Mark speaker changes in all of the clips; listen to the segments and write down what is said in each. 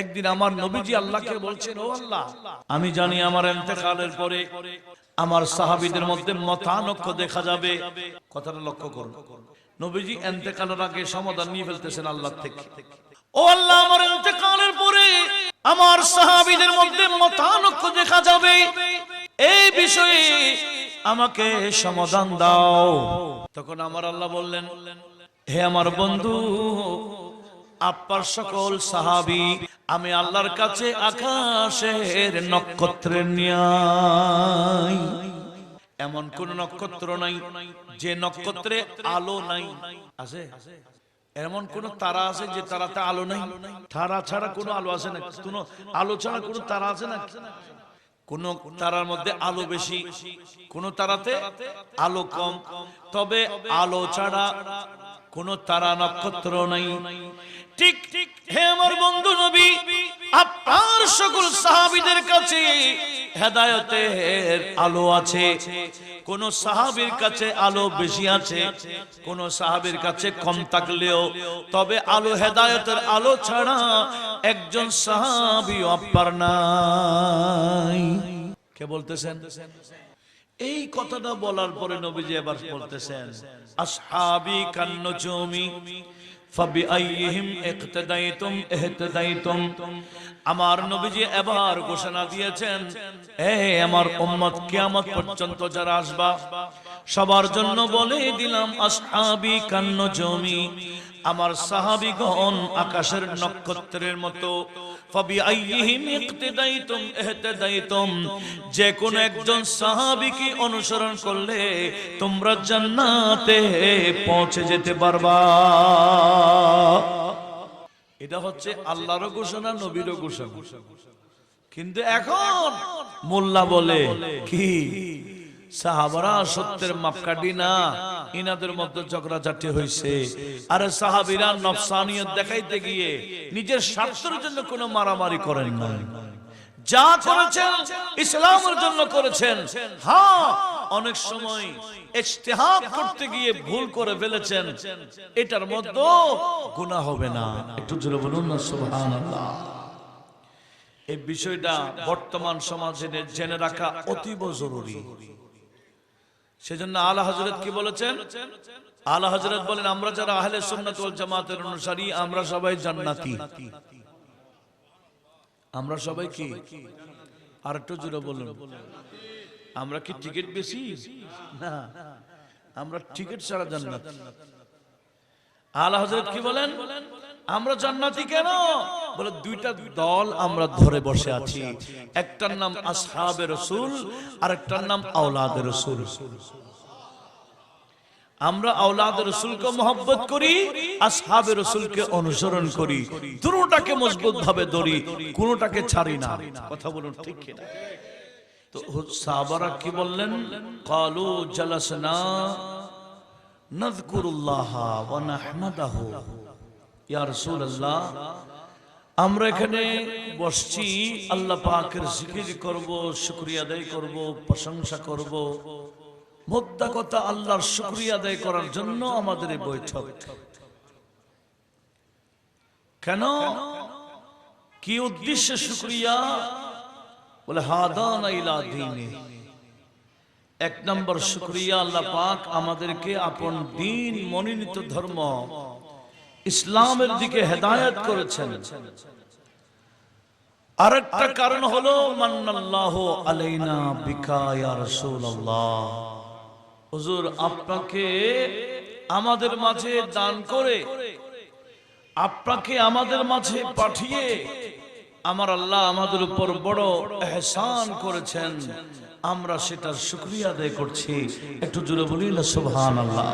Speaker 1: একদিন আমার নবীজি আল্লাহকে বলছেন, ও আল্লাহ, আমি জানি আমার ইন্তেকালের পরে আমার সাহাবীদের মধ্যে মতানৈক্য দেখা যাবে। কথাটা লক্ষ্য করুন, নবীজি ইন্তেকালের আগে সমাধান নিয়ে ফেলতেছেন আল্লাহ থেকে। ও আল্লাহ, আমার ইন্তেকালের পরে আমার সাহাবীদের মধ্যে মতানৈক্য দেখা যাবে, এই বিষয়ে আমাকে সমাধান দাও। তখন আমার আল্লাহ বললেন, হে আমার বন্ধু, আপনার সকল সাহাবী আমি আল্লাহর কাছে আকাশের নক্ষত্রের ন্যায়। এমন কোন নক্ষত্র নাই যে নক্ষত্রে আলো নাই। আছে? এমন কোন তারা আছে যে তারাতে আলো নাই? তারা ছাড়া কোনো আলো আছে না? কোন আলো ছাড়া কোনো তারা আছে না? কোন তারার মধ্যে আলো বেশি, কোন তারাতে আলো কম, তবে আলো ছাড়া কোন তারা নক্ষত্র নাই। ঠিক ঠিক, হে আমার বন্ধু নবী, আপনার সকল সাহাবীদের কাছে হেদায়েতের আলো আছে। কোন সাহাবীর কাছে আলো বেশি আছে, কোন সাহাবীর কাছে কম থাকলেও তবে আলো, হেদায়েতের আলো ছাড়া একজন সাহাবী আপনার নাই। কে বলতেছেন? এই কথাটা বলার পরে নবীজি এবার বলতেছেন, আসহাবি কান্নুজুমি ফাবিআইহিম ইক্তাদাইতুম ইহতাদাইতুম। আমার নবীজি এবার ঘোষণা দিয়েছেন, হে আমার উম্মত, কিয়ামত পর্যন্ত যারা আসবা সবার জন্য বলে দিলাম, আসহাবি কান্নুজুমি, আমার সাহাবীগণ আকাশের নক্ষত্রের মতো। ফাবিআইহিম ইক্তাদাইতুম ইহতাদাইতুম, যে কোন একজন সাহাবীকে অনুসরণ করলে তোমরা জান্নাতে পৌঁছে যেতে পারবা। এটা হচ্ছে আল্লাহর ঘোষণা, নবীর ঘোষণা। কিন্তু এখন মোল্লা বলে কি, সাহাবারা সত্যের মাপকাঠি না, ইনাদের মধ্যে ঝগড়াঝাটি হয়েছে। আরে সাহাবীরা নফসানিয়ত দেখাইতে গিয়ে নিজের স্বার্থের জন্য কোনো মারামারি করেন না, যা করেছেন ইসলামের জন্য করেছেন। হ্যাঁ, অনেক সময় ইজতিহাদ করতে গিয়ে ভুল করে ফেলেছেন, এটার মধ্যে গুনাহ হবে না। একটু জোরে বলুন না সুবহানাল্লাহ। এই বিষয়টা বর্তমান সমাজে জেনে রাখা অতীব জরুরি। সেজন্য আলা হযরত কি বলেছেন? আলা হযরত বলেন, আমরা যারা আহলে সুন্নাত ওয়াল জামাতের অনুসারী, আমরা সবাই জান্নাতি। আমরা সবাই কি? আর একটু জোরে বলুন। আমরা কি টিকিট বেশি? না, আমরা টিকিট ছাড়া জান্নাত। আলা হযরত কি বলেন? আমরা জান্নাতি কেন? বলে দুইটা দল আমরা ধরে বসে আছি, একটার নাম আসহাবে রাসূল আর একটার নাম আওলাদে রাসূল। আমরা আওলাদে রাসূলকে মহব্বত করি, আসহাবে রাসূলকে অনুসরণ করি, দুটোটাকে মজবুত ভাবে ধরি, কোনোটাকে ছাড়ি না। কথা বলুন ঠিক কি না? তো সাহাবারা কি বললেন? ক্বালু জালাসনা নাযকুরুল্লাহ ওয়া নাহমাদাহু। ইয়া রাসূলুল্লাহ, আমরা এখানে বসছি আল্লাহ পাকের জিকির করব, শুকরিয়া আদায় করব, প্রশংসা করব। মোদ্দা কথা, আল্লাহর শুকরিয়া আদায় করার জন্য আমাদের এই বৈঠক। কেন? কি উদ্দেশ্যে শুকরিয়া? বলে হাদানা ইলা দীনি। এক নম্বর শুকরিয়া, আল্লাহ পাক আমাদেরকে আপন দ্বীন, মনোনীত ধর্ম ইসলামের দিকে হেদায়েত করেছেন। আরেকটা কারণ হলো মান্নাল্লাহু আলাইনা বিকা ইয়া রাসূলুল্লাহ। হুজুর, আপনাকে আমাদের মাঝে দান করে, আপনাকে আমাদের মাঝে পাঠিয়ে আমার আল্লাহ আমাদের উপর বড় ইহসান করেছেন, আমরা সেটার শুকরিয়া আদায় করছি। একটু জোরে বলি না সুবহানাল্লাহ।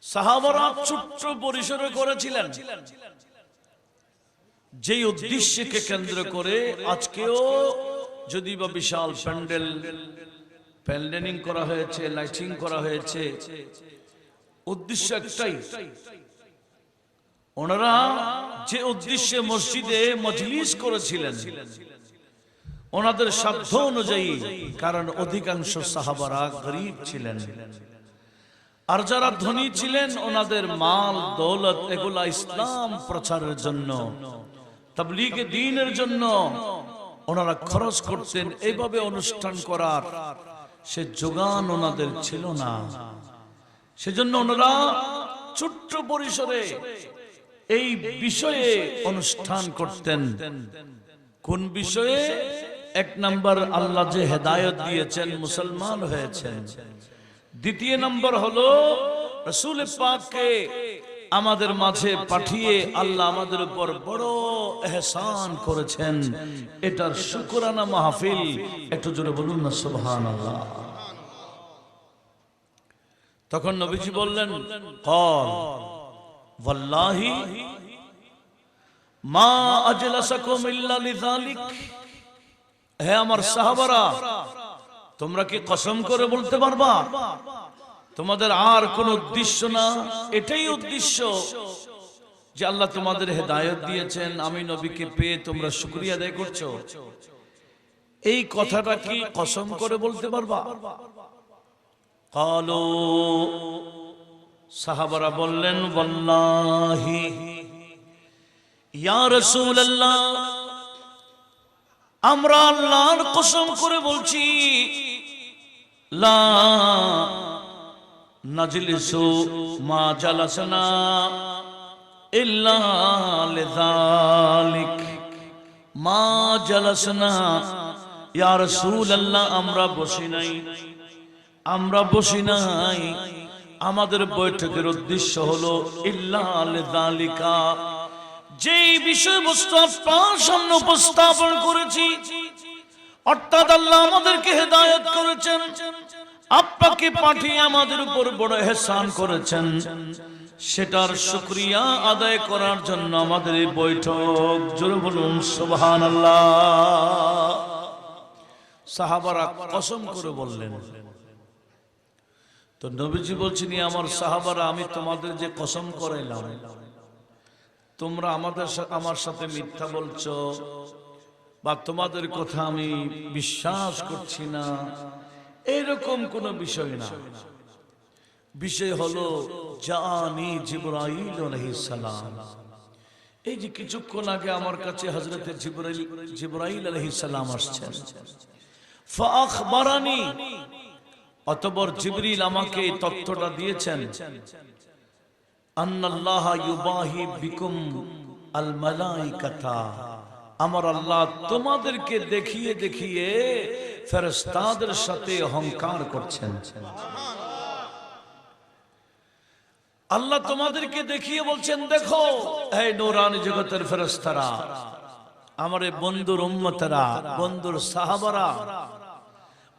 Speaker 1: সাহাবারা ছোট্ট পরিসরে করেছিলেন, যেই উদ্দেশ্যকে কেন্দ্র করে আজকেও যদি বা বিশাল প্যান্ডেলিং করা হয়েছে, লাইটিং করা হয়েছে, উদ্দেশ্য একটাই। ওনারা যে উদ্দেশ্যে মসজিদে মজলিস করেছিলেন ওনাদের সাধ্য অনুযায়ী, কারণ অধিকাংশ সাহাবারা গরীব ছিলেন, আর যারা ধনী ছিলেন ওনাদের মাল দৌলত এগুলা ইসলাম প্রচারের জন্য, তাবলীগে দ্বীনের জন্য ওনারা খরচ করতেন। এইভাবে অনুষ্ঠান করার সে যোগান ওনাদের ছিল না। সেজন্য ওনারা ছোট্ট পরিসরে এই বিষয়ে অনুষ্ঠান করতেন। কোন বিষয়ে? এক নাম্বার, আল্লাহ যে হেদায়েত দিয়েছেন, মুসলমান হয়েছেন। দ্বিতীয় নাম্বার হলো রাসূল পাককে আমাদের মাঝে পাঠিয়ে আল্লাহ আমাদের উপর বড় ইহসান করেছেন, এটার শুকরানা মাহফিল। একটু জোরে বলুন না সুবহানাল্লাহ। তখন নবীজি বললেন, ক্বাল ওয়াল্লাহি মা আজলাসাকুম ইল্লা লিযালিক। হে আমার সাহাবারা, তোমরা কি কসম করে বলতে পারবা তোমাদের আর কোন উদ্দেশ্য না, এটাই উদ্দেশ্য যে আল্লাহ তোমাদের হেদায়েত দিয়েছেন, আমি নবীকে পেয়ে তোমরা শুকরিয়া আদায় করছো? এই কথাটা কি কসম করে বলতে পারবা? ক্বালু, সাহাবারা বললেন, ওয়াল্লাহি ইয়া রাসূলুল্লাহ, আমরা আল্লাহর কসম করে বলছি, লা নাজলিসু মা জালাসনা ইল্লা লিযালিক। মা জালাসনা ইয়া রাসূলুল্লাহ, আমরা বসি নাই, আমাদের বৈঠকের উদ্দেশ্য হলো ইল্লা লিযালিকা, যেই বিষয়বস্তু আপনার সামনে উপস্থাপন করেছি, অর্থাৎ আল্লাহ আমাদেরকে হেদায়েত করেছেন, আপনাকে পাঠিয়ে আমাদের উপর বড় ইহসান করেছেন, সেটার শুকরিয়া আদায় করার জন্য আমাদের এই বৈঠক। জোরে বলুন সুবহানাল্লাহ। সাহাবারা কসম করে বললেন। তো নবীজি বলছেন, আমার সাহাবারা, আমি তোমাদের যে কসম করাইলাম, তোমরা আমার সাথে মিথ্যা বলছো বা তোমাদের কথা আমি বিশ্বাস করছি না, এরকম কোন বিষয় না। বিষয় হলো জানি জিবরাইল আলাইহিস সালাম। এই যে কিছুক্ষণ আগে আমার কাছে হযরতে জিবরাইল আলাইহিস সালাম আসছেন, ফাআখবারানি, অতঃপর জিবরিল আমাকে এই তথ্যটা দিয়েছেন, আন্নাল্লাহ ইউবাহি বিকুম আল মালাইকাতা, আমার আল্লাহ তোমাদেরকে দেখিয়ে দেখিয়ে ফেরেশতাদের সাথে অহংকার করছেন। আল্লাহ তোমাদেরকে দেখিয়ে বলছেন, দেখো হে নূরানি জগতের ফেরেশতারা, আমার বন্ধুর উম্মতেরা, বন্ধুর সাহাবারা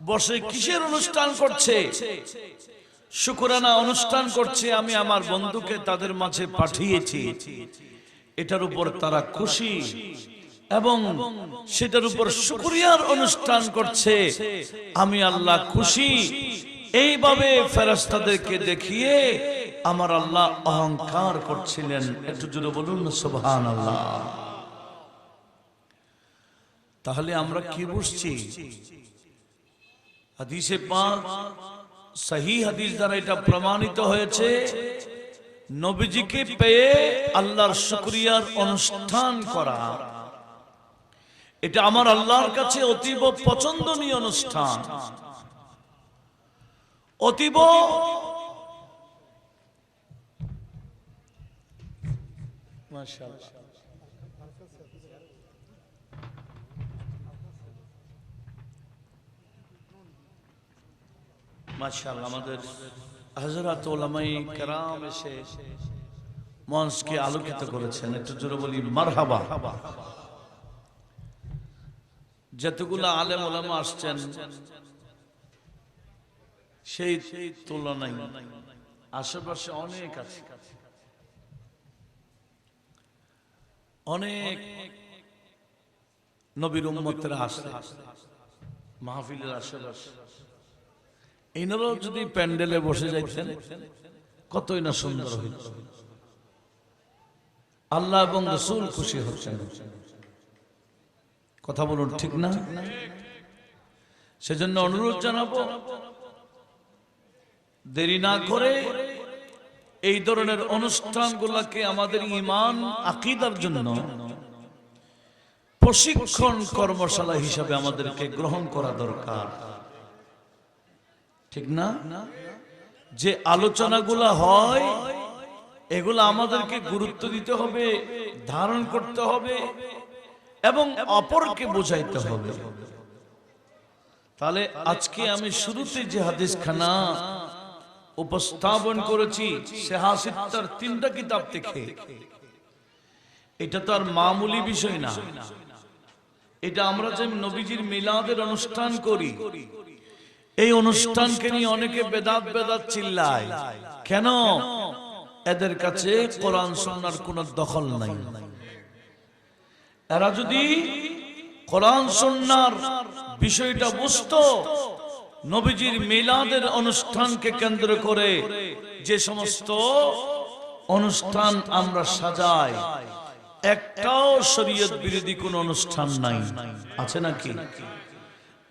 Speaker 1: বসে কিসের অনুষ্ঠান করছে? শুকরানা অনুষ্ঠান করছে। আমি আমার বন্ধুকে তাদের মাঝে পাঠিয়েছি, এটার উপর তারা খুশি এবং সেটার উপর শুকরিয়ার অনুষ্ঠান করছে। আমি আল্লাহ খুশি। এইভাবে ফেরেশতাদেরকে দেখিয়ে আমার আল্লাহ অহংকার করছিলেন। একটু জোরে বলুন সুবহানাল্লাহ। তাহলে আমরা কি বুঝছি? হাদিসে পাক, সহিহ হাদিস দ্বারা এটা প্রমাণিত হয়েছে, নবীজিকে পেয়ে আল্লাহর শুকরিয়ার অনুষ্ঠান করা, এটা আমার আল্লাহর কাছে অতীব পছন্দনীয় অনুষ্ঠান, অতীব মাশাআল্লাহ। মাশাআল্লাহ, আমাদের হযরত উলামায়ে কেরাম এসে মঞ্চকে আলোকিত করেছেন। একটু জোরে বলি মারহাবা। যতগুলো আলেম ওলামা আসছেন সেই তুলনায় আশেপাশে অনেক আছে, অনেক নবীর উম্মতেরা আসছে মাহফিলের আশেপাশে। এনারাও যদি প্যান্ডেলে বসে যাইতেন কতই না সুন্দর হইত। আল্লাহ এবং রাসূল খুশি হচ্ছেন। কথা বলুন, ঠিক না? সেজন্য অনুরোধ জানাবো, দেরি না করে এই ধরনের অনুষ্ঠানগুলোকে আমাদের ঈমান আকীদার জন্য প্রশিক্ষণ কর্মশালা হিসাবে আমাদেরকে গ্রহণ করা দরকার, ঠিক না? যে আলোচনাগুলো হয় এগুলো আমাদেরকে গুরুত্ব দিতে হবে, ধারণ করতে হবে এবং অপরকে বোঝাইতে হবে। তাহলে আজকে আমি শুরুতে যে হাদিসখানা উপস্থাপন করেছি সিহাসিত্তার 3টা কিতাব থেকে, এটা তো আর মামুলি বিষয় না। এটা আমরা যে নবীজির মিলাদের অনুষ্ঠান করি, এই অনুষ্ঠানকে নিয়ে অনেকে বেদাত বেদাত চিল্লায়। কেন? এদের কাছে কোরআন সুন্নাহর কোনো দখল নাই। এরা যদি কোরআন সুন্নাহর বিষয়টা বুঝতো, নবীজির মিলাদের অনুষ্ঠানকে কেন্দ্র করে যে সমস্ত অনুষ্ঠান আমরা সাজাই, একটাও শরীয়ত বিরোধী কোন অনুষ্ঠান নাই, আছে নাকি?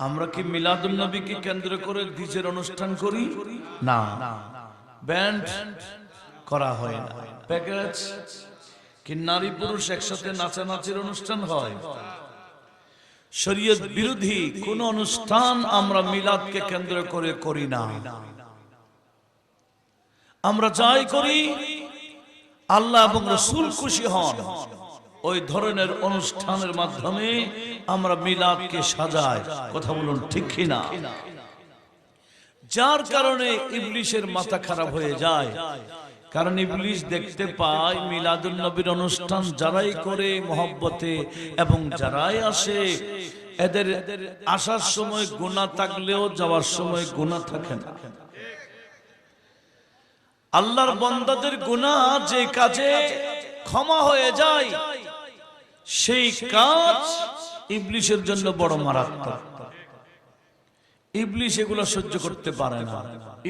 Speaker 1: আমরা কি মিলাদুন নবীকে কেন্দ্র করে ডিজের অনুষ্ঠান করি? না, ব্যান্ড করা হয় না। প্যাকেজ কি নারী পুরুষ একসাথে নাচানাচির অনুষ্ঠান হয়? শরীয়ত বিরোধী কোন অনুষ্ঠান আমরা মিলাদকে কেন্দ্র করে করি না। আমরা যাই করি আল্লাহ এবং রাসূল খুশি হন ওই ধরনের অনুষ্ঠানের মাধ্যমে আমরা মিলাদকে সাজাই। কথা বলুন ঠিক কি না? যার কারণে ইবলিসের মাথা খারাপ হয়ে যায়। কারণ ইবলিস দেখতে পায় মিলাদুন নবীর অনুষ্ঠান যারাই করে মহব্বতে এবং যারাই আসে, এদের আসার সময় গুনাহ থাকলেও যাওয়ার সময় গুনাহ থাকে না। আল্লাহর বান্দাদের গুনাহ যে কাজে ক্ষমা হয়ে যায়, সেই কাজ ইবলিসের জন্য বড় মারাত্মক। ইবলিস এগুলো সহ্য করতে পারে না।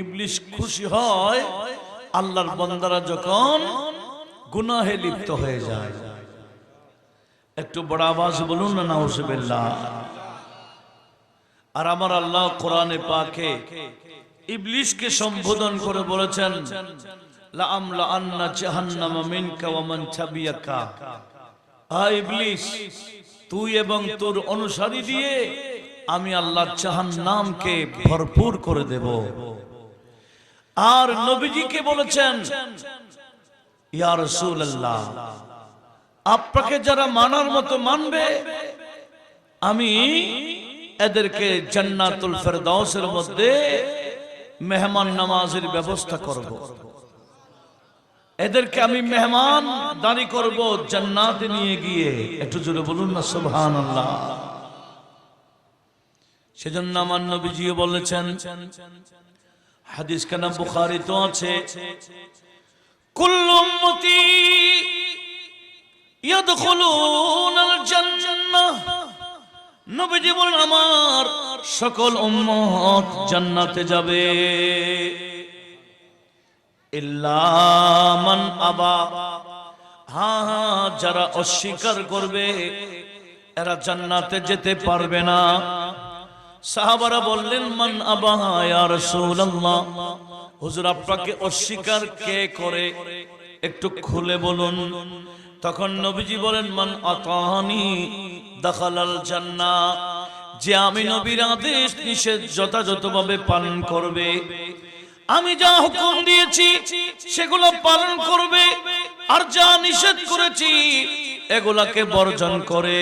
Speaker 1: ইবলিস খুশি হয় আল্লাহর বান্দারা যখন গুনাহে লিপ্ত হয়ে যায়। একটু বড় আওয়াজ বলুন না নাউজুবিল্লাহ। আর আমার আল্লাহ কোরআনে পাকে ইবলিসকে সম্বোধন করে বলেছেন, লা আমলা আন্না জাহান্নামা মিনকা ওয়া মান তাবিয়াকা। ইবলিস, তুই এবং তোর অনুসারী দিয়ে আমি আল্লাহ জাহান্নামকে ভরপুর করে দেব। আর নবীজিকে বলেছেন, ইয়া রাসূলুল্লাহ, আপনাকে যারা মানার মতো মানবে আমি এদেরকে জান্নাতুল ফেরদাউসের মধ্যে মেহমান নামাজের ব্যবস্থা করব। এদেরকে আমি মেহমান দানি করব জান্নাতে নিয়ে গিয়ে। একটু জোরে বলুন না সুবহানাল্লাহ। সেজন্য আমার নবীজিও বলেছেন, হাদিস কানা বুখারী তো আছে, কুল্লু উম্মতি ইয়াদখুলুনাল জান্নাহ। নবীজি বলেন আমার সকল উম্মত জান্নাতে যাবে, ইল্লা মান আবা। হ্যাঁ, যারা অস্বীকার করবে এরা জান্নাতে যেতে পারবে না। সাহাবারা বললেন, মান আবা ইয়া রাসূলুল্লাহ, হুজুর আপনাকে অস্বীকার কে করে একটু খুলে বলুন। তখন নবীজি বলেন, মান আতানি দাখালাল জান্নাহ। যে আমি নবীর আদেশ নিষেধ যথাযথভাবে পালন করবে, আমি যা হুকুম দিয়েছি সেগুলো পালন করবে, আর যা নিষেধ করেছি এগুলাকে বর্জন করে,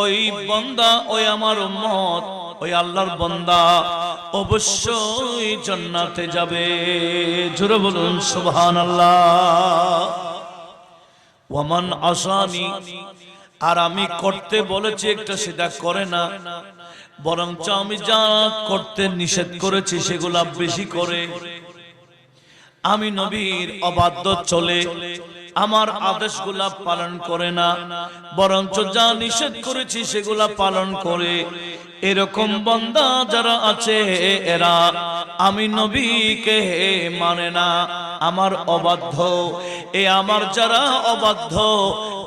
Speaker 1: ওই বান্দা, ওই আমার উম্মত, ওই আল্লাহর বান্দা অবশ্যই জান্নাতে যাবে। জোরে বলুন সুবহানাল্লাহ। ওয়ামান আসানি, আর আমি করতে বলেছি একটা সেটা করে না, বরঞ্চ আমি যা করতে নিষেধ করেছি সেগুলা বেশি করে, আমি নবীর অবাধ্য চলে আমার আদেশগুলা পালন করে না, বরঞ্চ যা নিষেধ করেছি সেগুলা পালন করে, এরকম বান্দা যারা আছে এরা আমি নবীকে মানে না, আমার অবাধ্য। এ আমার যারা অবাধ্য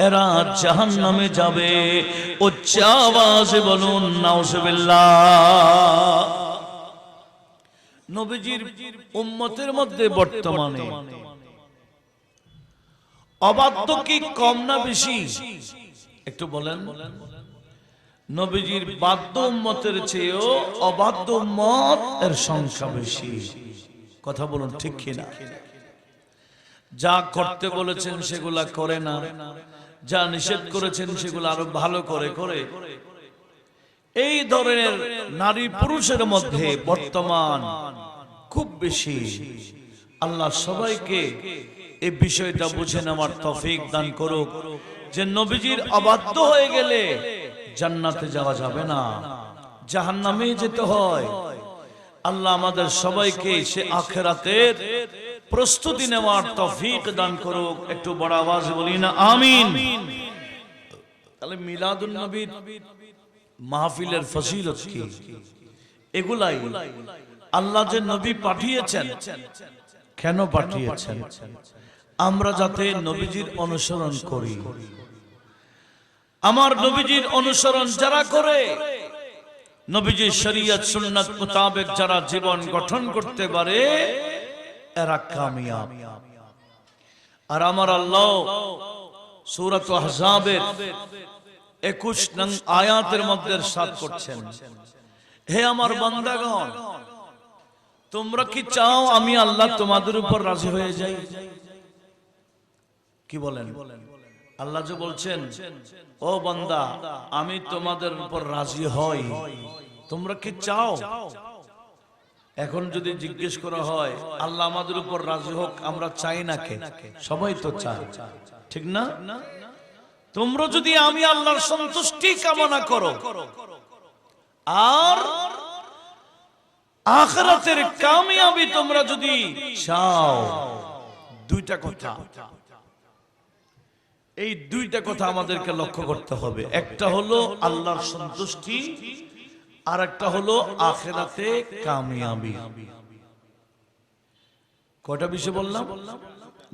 Speaker 1: এরা জাহান্নামে যাবে। উচ্চ আওয়াজে বলুন নাউজুবিল্লাহ। নবীজির উম্মতের মধ্যে বর্তমানে অবাধ্য কি কম না বেশি? একটু বলেন। নবীজির বাধ্য উম্মতের চেয়েও অবাধ্য উম্মত এর সংখ্যা বেশি। কথা বলুন ঠিক কিনা? যা করতে বলেছেন সেগুলা করে না, যা নিষেধ করেছেন সেগুলো আরো ভালো করে করে। এই ধরনের নারী পুরুষের মধ্যে বর্তমান খুব বেশি। আল্লাহ সবাইকে এই বিষয়টা বুঝে নেওয়ার তৌফিক দান করুক যে নবীজির অবাধ্য হয়ে গেলে জান্নাতে যাওয়া যাবে না, জাহান্নামে যেতে হয়। আল্লাহ আমাদের সবাইকে সে আখিরাতের প্রস্তুতি নেওয়ার তৌফিক দান করুক। একটু বড় আওয়াজে বলি না আমিন। তাহলে মিলাদুন নবীর মাহফিলের ফজিলত কি? এগুলাই আল্লাহ যে নবী পাঠিয়েছেন, কেন পাঠিয়েছেন? আমরা যাতে নবীজির অনুসরণ করি। আমার নবীজির অনুসরণ যারা করে, নবীজির শরীয়ত সুন্নাত মোতাবেক যারা জীবন গঠন করতে পারে, এরা কামিয়াব। আর আমার আল্লাহ সূরাত আহজাবের 21 নং আয়াতের মধ্যে ইরশাদ করছেন, হে আমার বান্দাগণ, তোমরা কি চাও আমি আল্লাহ তোমাদের উপর রাজি হয়ে যাই? কি বলেন? আল্লাহ যে বলছেন, ও বান্দা, আমি তোমাদের উপর রাজি হই, তোমরা কি চাও? এখন যদি জিজ্ঞেস করা হয় আল্লাহ আমাদের উপর রাজি হোক, আমরা চাই না কে? সবাই তো চায়, ঠিক না? তোমরা যদি আমি আল্লাহর সন্তুষ্টি কামনা করো আর আখিরাতের কামিয়াবি তোমরা যদি চাও, দুইটা কথা, এই দুইটা কথা আমাদেরকে লক্ষ্য করতে হবে। একটা হলো আল্লাহর সন্তুষ্টি, আর একটা হলো আখিরাতে কামিয়াবি। কয়টা বিষয় বললাম?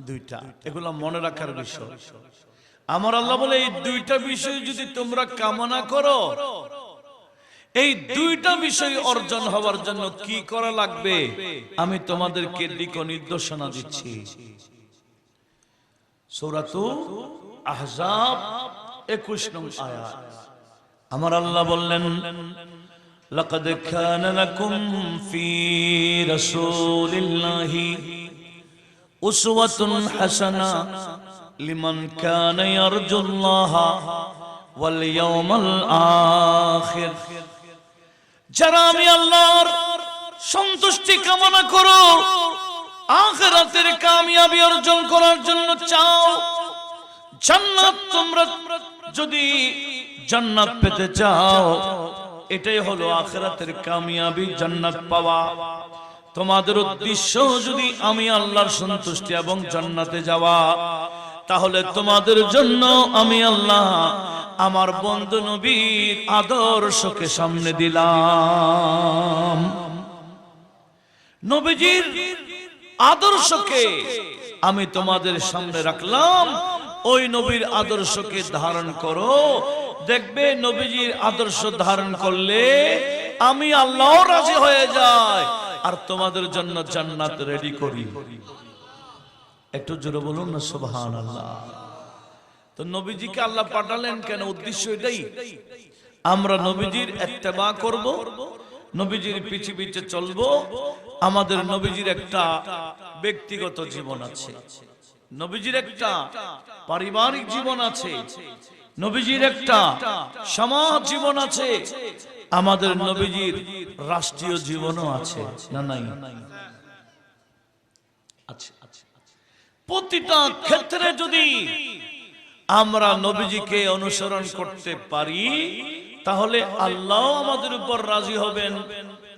Speaker 1: দুইটা। এগুলো মনে রাখার বিষয়। আমার আল্লাহ বলে এই দুইটা বিষয় যদি তোমরা কামনা করো, এই দুইটা বিষয় অর্জন হওয়ার জন্য কি করা লাগবে আমি তোমাদেরকে দিক নির্দেশনা দিচ্ছি। সূরাতু আহজাব 21 নং আয়াত। আমার আল্লাহ বললেন, লাকাদ কানা লাকুম ফি রাসূলিল্লাহি উসওয়াতুন হাসানা লিমান কানা ইয়ারজুল্লাহা ওয়াল ইয়াউমাল আখির। যারা আমি আল্লাহর সন্তুষ্টি কামনা করো, আখিরাতের কামিয়াবি অর্জন করার জন্য চাও, জান্নাত, তোমরা যদি জান্নাত পেতে চাও, এটাই হলো আখিরাতের কামিয়াবি, জান্নাত পাওয়া। তোমাদের উদ্দেশ্য যদি আমি আল্লাহর সন্তুষ্টি এবং জান্নাতে যাওয়া, তাহলে তোমাদের জন্য আমি আল্লাহ আমার বন্ধু নবীর আদর্শকে সামনে দিলাম। নবীজির আদর্শকে আমি তোমাদের সামনে রাখলাম। ওই নবীর আদর্শকে ধারণ করো, দেখবে নবীজির আদর্শ ধারণ করলে আমি আল্লাহ রাজি হয়ে যাই আর তোমাদের জন্য জান্নাত রেডি করি। একটু জোরে বলুন না সুবহানাল্লাহ। তো নবীজিকে আল্লাহ পাঠালেন কেন? উদ্দেশ্য এটাই, আমরা নবীজির ইত্তেবা করব, নবীজির পিছে পিছে চলবো। আমাদের নবীজির একটা ব্যক্তিগত জীবন আছে, নবীজির একটা পারিবারিক জীবন আছে, নবীজির একটা সমাজ জীবন আছে, আমাদের নবীজির রাষ্ট্রীয় জীবনও আছে, না নাই? আচ্ছা, প্রতিটা ক্ষেত্রে যদি আমরা নবীজিকে অনুসরণ করতে পারি, তাহলে আল্লাহ আমাদের উপর রাজি হবেন,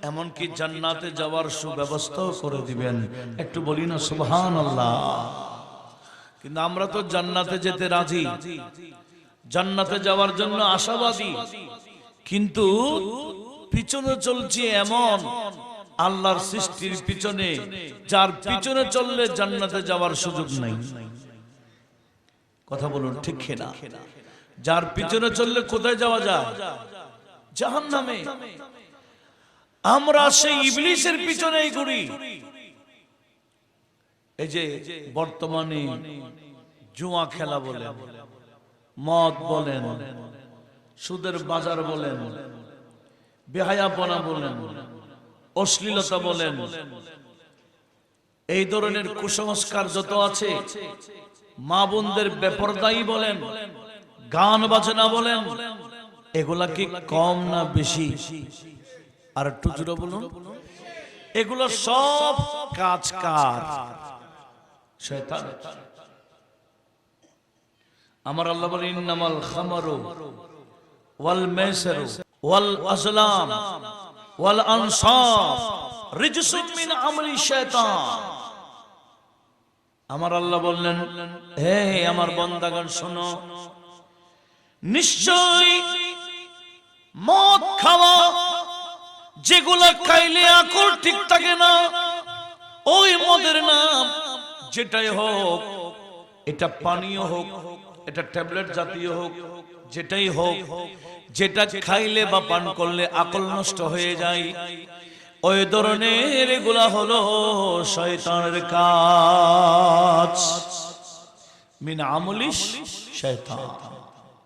Speaker 1: এমনকি জান্নাতে যাওয়ার সুব্যবস্থাও করে দিবেন। একটু বলি না সুবহানাল্লাহ। কিন্তু আমরা তো জান্নাতে যেতে রাজি, জান্নাতে যাওয়ার জন্য আশাবাদী, কিন্তু পিছনে চলছি এমন আল্লাহর সৃষ্টির পিছনে, যার পিছনে চললে জান্নাতে যাওয়ার সুযোগ নাই। কথা বলুন ঠিক কিনা? যার পিছনে চললে কোথায় যাওয়া যায়? জাহান্নামে। আমরা সেই ইবলিসের পিছনেই ঘুরি। এই যে বর্তমানে জুয়া খেলা বলেন, মদ বলেন, সুদের বাজার বলেন, বেহায়াপনা বলেন, অশ্লীলতা বলেন, এই ধরনের কুসংস্কার যত আছে, মা বোনদের বেপরদায়ী বলেন, গান বাজনা বলেন, এগুলা কি কম না বেশি? আর একটু জোরে বলুন। এগুলো সব কাজ কার? শয়তান। আমার আল্লাহ বলেন ইন্নামাল খামারু ওয়াল মাইসিরু ওয়াল আজলাম ওয়াল আনসাব রিজসুম মিন আমলি শায়তান। আমার আল্লাহ বললেন, হে আমার বান্দাগণ শোনো, নিশ্চয়ই মদ খাওয়া, যেগুলা খাইলে আকল ঠিক থাকে না, ওই মদের নাম যেটাই হোক, এটা পানীয় হোক, এটা ট্যাবলেট জাতীয় হোক, যেটাই হোক, যেটা খাইলে বা পান করলে আকল নষ্ট হয়ে যায়, ওই ধরনের এগুলা হলো শয়তানের কাজ। মিন আমলিশ শয়তান।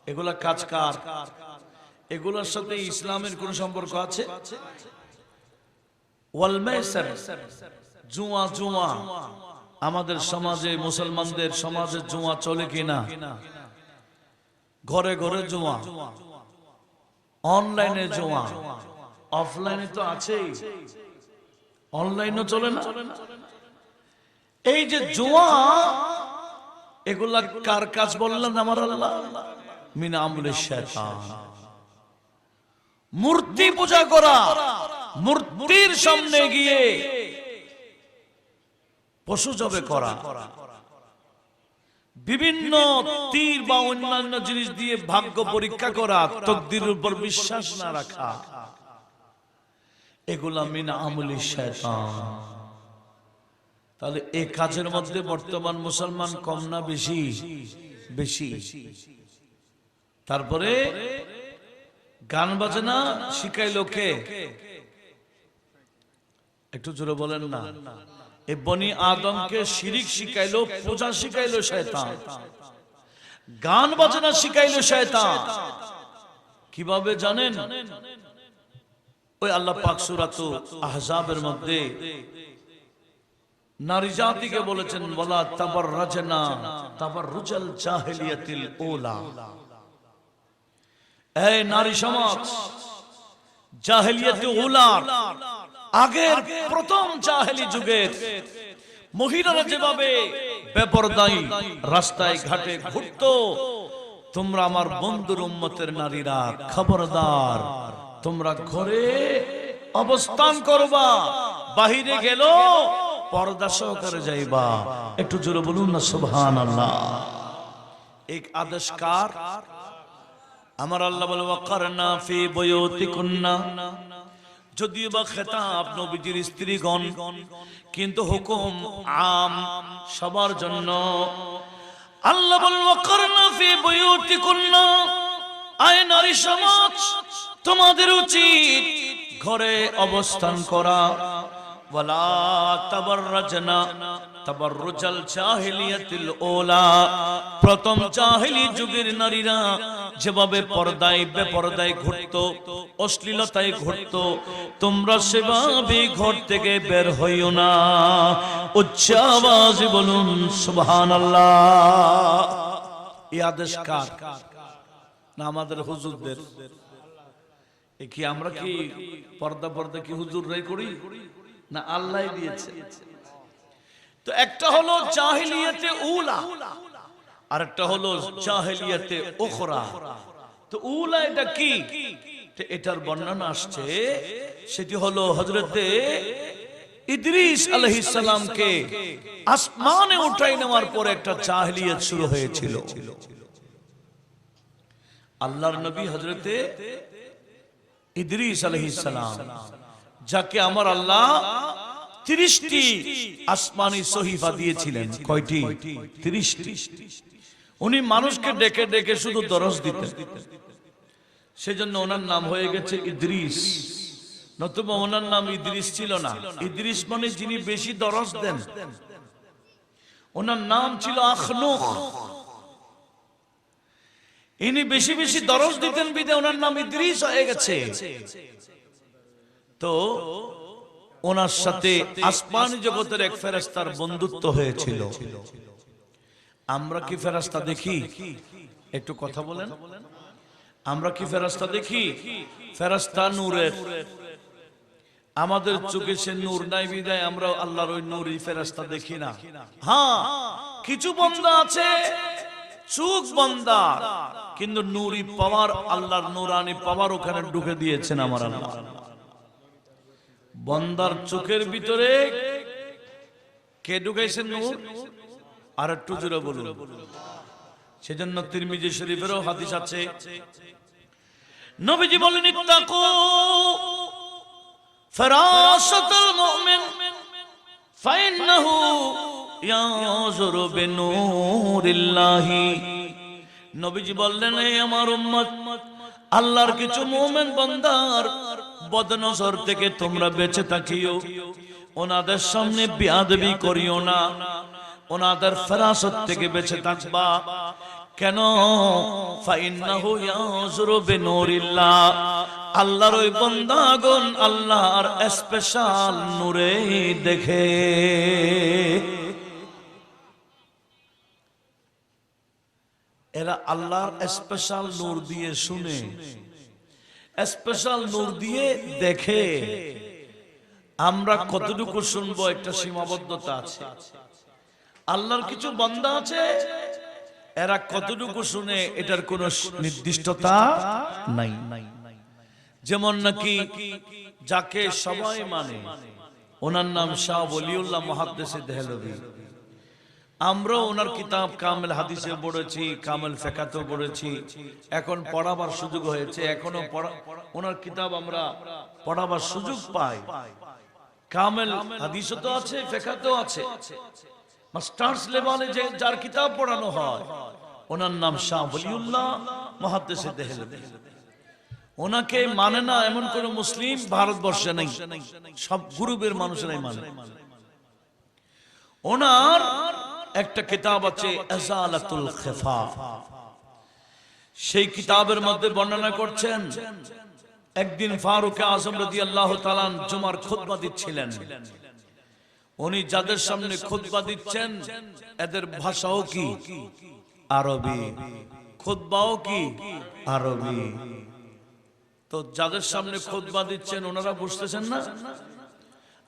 Speaker 1: এগুলা কাজ কার? এগুলোর সাথে ইসলামের কোন সম্পর্ক আছে? ওয়াল মাইসির, জুয়া। জুয়া আমাদের সমাজে, মুসলমানদের সমাজে জুয়া চলে কিনা? ঘরে ঘরে জুয়া, অনলাইনে জুয়া, অফলাইনে তো আছেই, অনলাইনও চলে না। এই যে জুয়া, এগুলা কার কাজ বললেন আমার আল্লাহ? মিন আমলিশ শায়তান। মূর্তি পূজা করা, মূর্তির সামনে গিয়ে পশু জবে করা, বিভিন্ন তীর বা অন্যান্য জিনিস দিয়ে ভাগ্য পরীক্ষা করা, তকদিরের উপর বিশ্বাস না রাখা, এগুলা মিন আমলিশ শায়তান। তাহলে এই কাজের মধ্যে বর্তমান মুসলমান কম না বেশি? বেশি। তারপরে গান বাজনা শিখাইলো কে? একটু জোরে বলেন না। এই বনি আদমকে শিরিক শিখাইলো, পূজা শিখাইলো শয়তান, গান বাজনা শিখাইলো শয়তান। কিভাবে জানেন? ওই আল্লাহ পাক সূরাত আহজাবের মধ্যে নারী জাতিকে বলেছেন, ওয়ালা তাবাররাজনা তাবাররুজাল জাহিলিয়াতিল উলা। এই নারী সমাজ, জাহেলিয়াতে উলার আগের প্রথম জাহেলি যুগের মহিলারা যেভাবে বেপরদাই রাস্তায় ঘাটে ঘুরতো, তোমরা আমার বন্ধুর উম্মতের নারীরা খবরদার, তোমরা ঘরে অবস্থান করবা, বাহিরে গেল পর্দা সহকারে যাইবা। একটু জোরে বলুন না সুবহানাল্লাহ। এক আদেশ কার? আমার আল্লাহ বলে ওয়াকারনা ফি বুয়ুতিকুন্না। যদিও বা খেতাব নবীজির স্ত্রীগণ, কিন্তু হুকুম আম, সবার জন্য। আল্লাহ বলে ওয়াকারনা ফি বুয়ুতিকুন্না, আয় নারী সমাজ, তোমাদের উচিত ঘরে অবস্থান করা। ওয়ালা তাবাররাজনা তাবাররুজাল জাহিলিয়াতিল উলা। প্রথম জাহিলি যুগের নারীরা যেভাবে পর্দায় বেপর্দায় ঘুরতো, অশ্লীলতায় ঘুরতো, তোমরা সেভাবে ঘর থেকে বের হইও না। উচ্চ আওয়াজে বলুন সুবহানাল্লাহ। এই আদেশ কার? না আমাদের হুজুরদের? কি আমরা কি পর্দা পর্দা কি হুজুররাই করি না আল্লাহ দিয়েছে? তো একটা হলো জাহিলিয়াতে উলা, আর একটা হলো জাহিলিয়াতে উখরা। তো উলা এটা কি? এটার বর্ণনা আসছে, সেটি হলো হযরতে ইদ্রিস আলাইহিস সালামকে আসমানে উঠাই নেওয়ার পর একটা জাহিলিয়াত শুরু হয়েছিল। আল্লাহর নবী হযরতে ইদ্রিস আলাইহিস সালাম, যাকে আমার আল্লাহ 30টি আসমানি সহিফা দিয়েছিলেন। কয়টি? 30টি। উনি মানুষকে ডেকে ডেকে শুধু দরস দিতেন, সেজন্য ওনার নাম হয়ে গেছে ইদ্রিস। নতুবা ওনার নাম ইদ্রিস ছিল না। ইদ্রিস মানে যিনি বেশি দরস দেন। ওনার নাম ছিল আখনুখ। ইনি বেশি বেশি দরস দিতেন বিদে ওনার নাম ইদ্রিস হয়ে গেছে। তো ওনার সাথে আসমানি জগতের এক ফেরেশতার বন্ধুত্ব হয়েছিল। আমরা কি ফেরেশতা দেখি? একটু কথা বলেন। আমরা কি ফেরেশতা দেখি? ফেরেশতা নূরের, আমাদের চোখে সে নূর নাই বিদায় আমরা আল্লাহর ওই নূরই ফেরেশতা দেখি না। হ্যাঁ, কিছু বান্দা আছে চোখ বান্দা, কিন্তু নূরি পাওয়ার, আল্লাহর নূরানি পাওয়ার ওখানে ঢুকে দিয়েছেন আমার আল্লাহ। বান্দার চোখের ভিতরে কে ঢুকাইছেন নূর? আর একটু জোরে বলুন। সেজন্য তিরমিজি শরীফেরও হাদিস আছে, নবীজি বলেন ইত্তাকু ফিরাসাতুল মুমিন ফাইন্নাহু ইয়াজুরু বিনূরিল্লাহি। নবীজি বললেন, এই আমার উম্মত, আল্লাহর কিছু মুমিন বান্দার বদনজর থেকে তোমরা বেঁচে থাকিও। ওনাদের সামনে বেয়াদবি করিও না, ওনাদের ফেরাসত থেকে বেঁচে থাকবা। কেন? ফাইন্নাহু ইয়াজুরু বিনূরিল্লাহ, আল্লাহর ওই বান্দাগণ আল্লাহর স্পেশাল নূরে দেখে। এরা আল্লাহর স্পেশাল নূর দিয়ে শুনে, স্পেশাল নূর দিয়ে দেখে। আমরা কতটুকু শুনবো একটা সীমাবদ্ধতা আছে। আল্লাহর কিছু বান্দা আছে, এরা কতটুকু শুনে এটার কোনো নির্দিষ্টতা নাই। যেমন নাকি যাকে সবাই মানে, ওনার নাম শাহ ওলিউল্লাহ মুহাদ্দিস দেহলভী। আমরা ওনার কিতাব কামেল হাদিসে পড়েছি, কামেল ফিকহাতেও পড়েছি, এখন পড়াবার সুযোগ হয়েছে। এখনো ওনার কিতাব আমরা পড়াবার সুযোগ পাই। কামেল হাদিসও তো আছে, ফিকহাতেও আছে। মাস্টার্স লেভেলে যে যার কিতাব পড়ানো হয়, ওনার নাম শাহ ওলিউল্লাহ মুহাদ্দিস দেহলভী। ওনাকে মানে না এমন কোন মুসলিম ভারতবর্ষে নেই, সব গ্রুপের মানুষরাই মানে। ওনার একটা কিতাব আছে ইজালাতুল খিফা, সেই কিতাবের মধ্যে বর্ণনা করছেন একদিন ফারুক আযম রাদিয়াল্লাহু তাআলা জুমার খুতবা দিচ্ছিলেন। উনি যাদের সামনে খুতবা দিচ্ছেন এদের ভাষাও কি? আরবি। খুতবাও কি? আরবি। তো যাদের সামনে খুতবা দিচ্ছেন ওনারা বুঝতেছেন না,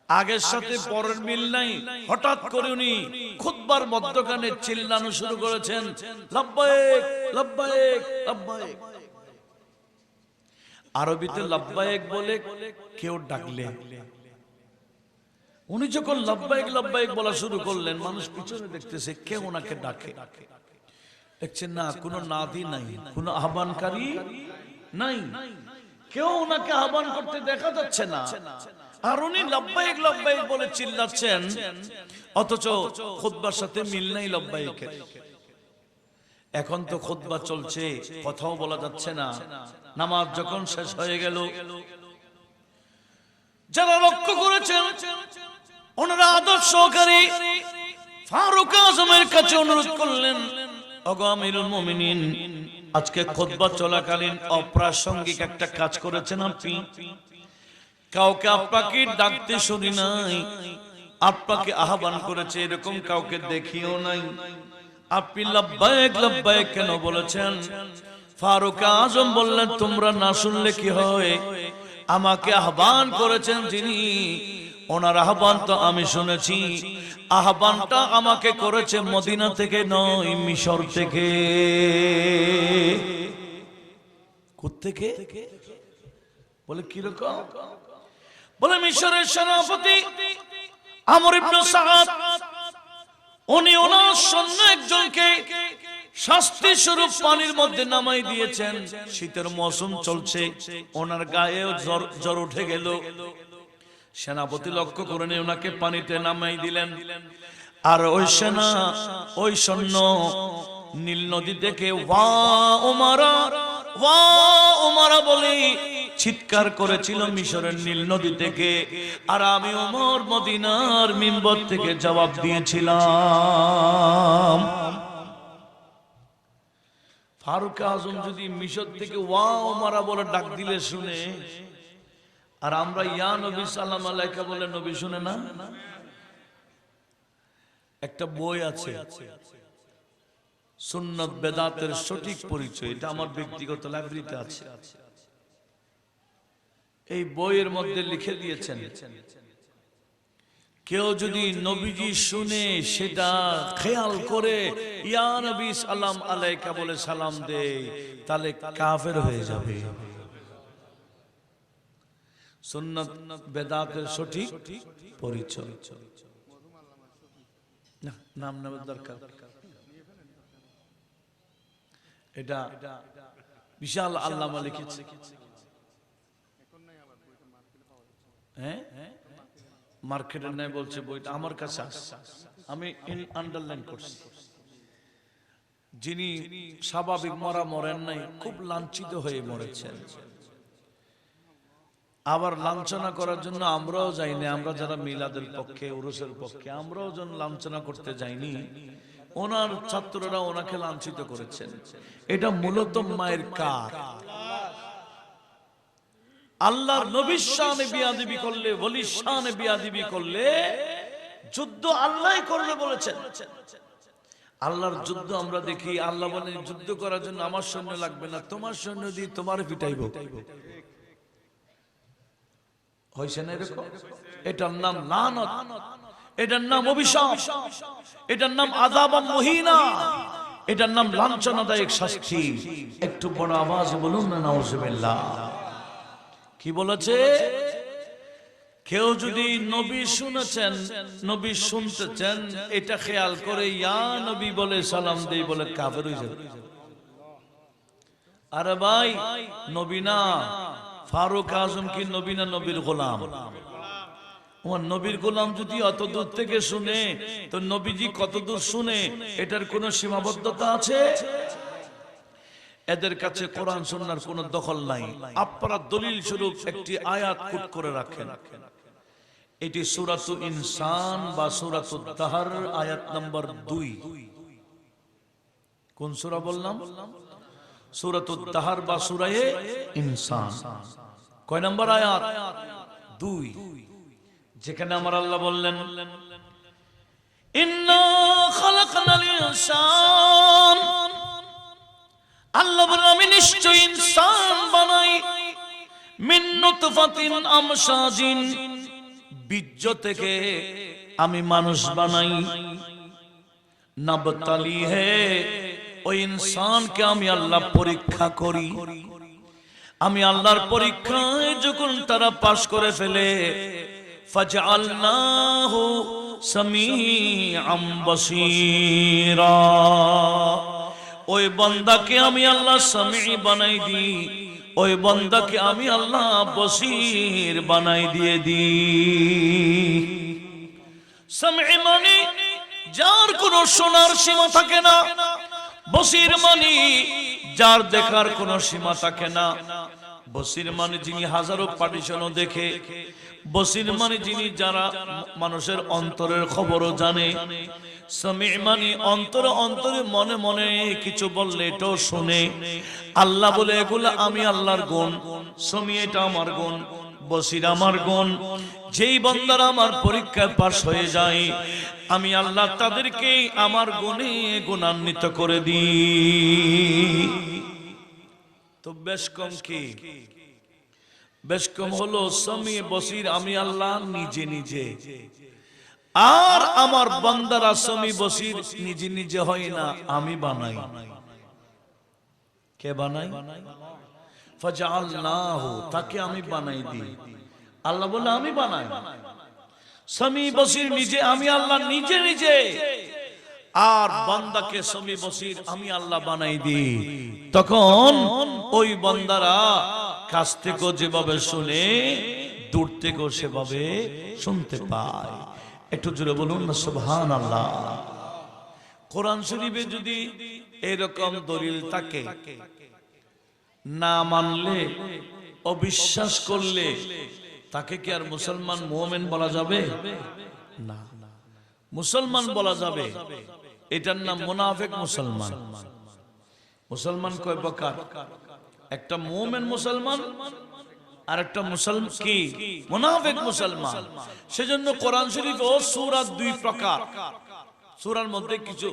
Speaker 1: আগের সাথে পরের মিল নাই। হঠাৎ করে উনি খুতবার মধ্যখানে চিল্লানো শুরু করেছেন, লাব্বাইক লাব্বাইক লাব্বাইক। আরবিতে লাব্বাইক বলে কেউ ডাকলে, উনি যখন লাব্বাইক লাব্বাইক বলা শুরু করলেন, মানুষ পিছনে দেখতেছে কে ওনাকে ডাকে। দেখছেন না, কোনো নাদি নাই, কোনো আহ্বানকারী নাই, কেউ ওনাকে আহ্বান করতে দেখা যাচ্ছে না। আর উনি লাব্বাইক লাব্বাইক বলে চিল্লাচ্ছেন, অথচ খুতবার সাথে মিল নাই লাব্বাইকের। এখন তো খুতবা চলছে, কথাও বলা যাচ্ছে না। নামাজ যখন শেষ হয়ে গেল, যারা লক্ষ্য করেছেন ওনারা আদর সহকারে ফারুক আযমের কাছে অনুরোধ করলেন, ওগো আমিরুল মুমিনিন, আজকে খুতবা চলাকালীন অপ্রাসঙ্গিক একটা কাজ করেছেন আপনি। কাউকে আপনাকে ডাকতে শুনি নাই, আপনাকে আহ্বান করেছে এরকম কাউকে দেখিও নাই। আপনি লাব্বাইক লাব্বাইক কেন বলেছেন? ফারুক আযম বললেন, তোমরা না শুনলে কি হয়? আমাকে আহ্বান করেছেন যিনি, ওনার আহ্বান তো আমি শুনেছি। আহ্বানটা আমাকে করেছে মদিনা থেকে নয়, মিশর থেকে। কোত্থেকে? বলে কিরকম? বলে মিশরের সেনাপতি আমর ইবনে সাদ, উনি ওনার সৈন্য একজনকে শাস্তি স্বরূপ পানির মধ্যে নামাই দিয়েছেন। শীতের মৌসুম চলছে, ওনার গায়েও জ্বর উঠে গেল। সেনাপতি লক্ষ্য করে নিয়ে ওনাকে পানিতে নামাই দিলেন। আর ওই সেনা, ওই সৈন্য নীল নদী থেকে ওয়া উমারা ওয়া ওমর বলে চিৎকার করেছিল মিশরের নীল নদী থেকে, আর আমি ওমর মদিনার মিম্বর থেকে জবাব দিয়েছিলাম। ফারুক আজম যদি মিশর থেকে ওয়া ওমর বলে ডাক দিলে শুনে, আর আমরা ইয়া নবী সাল্লাল্লাহু আলাইহি বলে নবী শুনে না। একটা বই আছে সুন্নাত বেদাতের সঠিক পরিচয়, এটা আমার ব্যক্তিগত লাইব্রেরিতে আছে। এই বইয়ের মধ্যে লিখে দিয়েছেন, কেউ যদি নবীজি শুনে সেটা খেয়াল করে ইয়া নবী সাল্লাম আলাইকা বলে সালাম দেয়, তাহলে কাফের হয়ে যাবে। সুন্নাত বেদাতের সঠিক পরিচয়। নাম নেওয়ার দরকার, এটা বিশাল আল্লামা লিখেছে। হ্যাঁ, মার্কেটে নাই বলছে বইটা, আমার কাছে আসছে, আমি আন্ডারলাইন করছি। যিনি স্বাভাবিক মরা মরেন নাই, খুব লাঞ্ছিত হয়ে মরেছেন। আবার লাঞ্ছনা করার জন্য আমরাও যাইনি, আমরা যারা মিলাদের পক্ষে উরুসের পক্ষে, আমরাও যেন লাঞ্ছনা করতে যাইনি, ওনার ছাত্ররা ওনাকে লাঞ্ছিত করেছেন। এটা মূলত মায়ের কার, আল্লাহর নবীর শানে বিয়াদবি করলে, ওলির শানে বিয়াদবি করলে যুদ্ধ আল্লাহই করবে বলেছেন। আল্লাহর যুদ্ধ আমরা দেখি, আল্লাহ বলেন যুদ্ধ করার জন্য আমার সৈন্য লাগবে না, তোমার সৈন্য দিয়ে তোমার পিটাইব। হয়েছে না এরকম? এটার নাম লানত, এটার নাম অভিশাপ, এটার নাম আযাব মুহিনা, এটার নাম লাঞ্ছনাদায়ক শাস্তি। একটু বড় আওয়াজে বলুন না নাউজুবিল্লাহ। কি বলেছে? কেউ যদি নবী শুনেছেন, নবী শুনতেছেন, এটা খেয়াল করে ইয়া নবী বলে সালাম দেই বলে কাফের হয়ে যাবে। আরে ভাই, নবী না, ফারুক আজম কি নবী না নবীর গোলাম? ওর নবীর গোলাম যদি অত দূর থেকে শুনে, তো নবীজি কত দূর শুনে এটার কোনো সীমাবদ্ধতা আছে? এদের কাছে কোরআন সুন্নাহর কোনো দখল নাই। আপনারা দলিল স্বরূপ একটি আয়াত কোট করে রাখেন, এটি সূরাতুল ইনসান বা সূরাতুদ দাহর আয়াত নাম্বার 2। কোন সূরা বললাম? সূরাতুদ দাহর বা সূরায়ে ইনসান। কয় নাম্বার আয়াত? 2, যেখানে আমার আল্লাহ বললেন ইন্না খালাকনাল ইনসান, আল্লাহ বলেন আমি নিশ্চয় ইনসান বানাই মিন নুতফাতিন আমশাজিন, বীর্য থেকে আমি মানুষ বানাই। নাবতালি হে, ওই ইনসানকে আমি আল্লাহ পরীক্ষা করি। আমি আল্লাহর পরীক্ষায় যখন তারা পাশ করে ফেলে, ফাজআলনাহু সামিআম বাসীরা, ওই বান্দাকে আমি আল্লাহ সামি বানাই দিই, ওই বান্দাকে আমি আল্লাহ বসির বানাই দিয়ে দিই। সামি মানে যার কোনো শোনার সীমা থাকে না, বসির মানে যার দেখার কোনো সীমা থাকে না। বসির মানে যিনি হাজারো পার্টিশনও দেখে, বসির মানে যিনি যারা মানুষের অন্তরের খবরও জানে। সামি মানে অন্তরে অন্তরে মনে মনে কিছু বললে এটাও শুনে। আল্লাহ বলে এগুলো আমি আল্লাহর গুণ, সামি এটা আমার গুণ, বসির আমার গুণ। যেই বান্দারা আমার পরীক্ষায় পাশ হয়ে যায়, আমি আল্লাহ তাদেরকে আমার গুণে গুণান্বিত করে দিই। তো বেশ কম কি? বেশ কম হলো সামি বসির আমি আল্লাহ নিজে নিজে, আর আমার বান্দারা সামি বসির নিজে নিজে হয় না, আমি বানাই। কে বানাই? ফাজআলনাহু, তাকে আমি বানাই দিই। আল্লাহ বলে আমি বানাই। সামি বসির নিজে আমি আল্লাহ নিজে নিজে, আর বান্দাকে সামি বসির আমি আল্লাহ বানাই দিই। তখন ওই বান্দারা কাছ থেকে যেভাবে শুনে, দূর থেকেও সেভাবে শুনতে পায়। একটু জোরে বলুন না সুবহানাল্লাহ। কোরআন শরীফে যদি এরকম দলিল থাকে, না মানলে, অবিশ্বাস করলে তাকে কি আর মুসলমান মুমিন বলা যাবে? না, মুসলমান বলা যাবে, এটার নাম মুনাফিক মুসলমান। মুসলমান কয় প্রকার? একটা মুমিন মুসলমান আর একটা মুসলমান কি মুনাফিক মুসলমান। সেজন্য কোরআন শরীফে ও সূরা দুই প্রকার। সূরার মধ্যে কিছু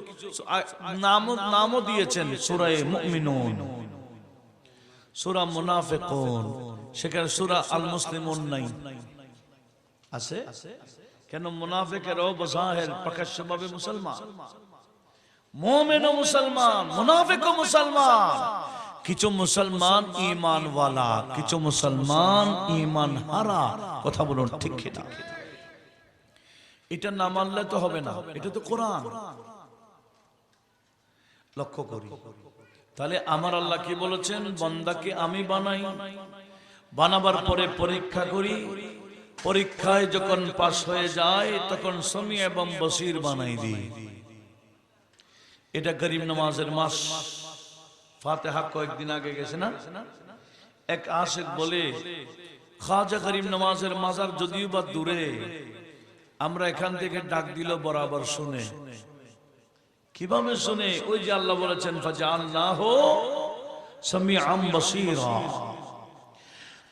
Speaker 1: নামও দিয়েছেন, সূরা মুমিনুন, সূরা মুনাফিকুন, সেখানে সূরা আল মুসলিমুন নাই, আছে কেন? মুনাফিকেরও বজাহির প্রকাশ্যভাবে মুসলমান, মুমিনও মুসলমান, মুনাফিকও মুসলমান। কিছু মুসলমান ঈমান ওয়ালা, কিছু মুসলমান ঈমান হারা। কথা বলুন ঠিক কিনা? এটা না মানলে তো হবে না, এটা তো কোরআন। লক্ষ্য করি তাহলে আমার আল্লাহ কি বলেছেন? বান্দাকে আমি বানাই, বানাবার পরে পরীক্ষা করি, পরীক্ষায় যখন পাস হয়ে যায় তখন সমী এবং বসির বানাই দিই। এটা গরিব নামাজের মাস। ফাতিহা কয়েকদিন আগে গেছে না, এক আশিক বলে খাজা গরিব নামাজের মাজার যদিও বা দূরে, আমরা এখান থেকে ডাক দিল বরাবর শুনে। কিভাবে শুনে? ওই যে আল্লাহ বলেছেন ফাজআলনাহু সামিআম বাসীরা।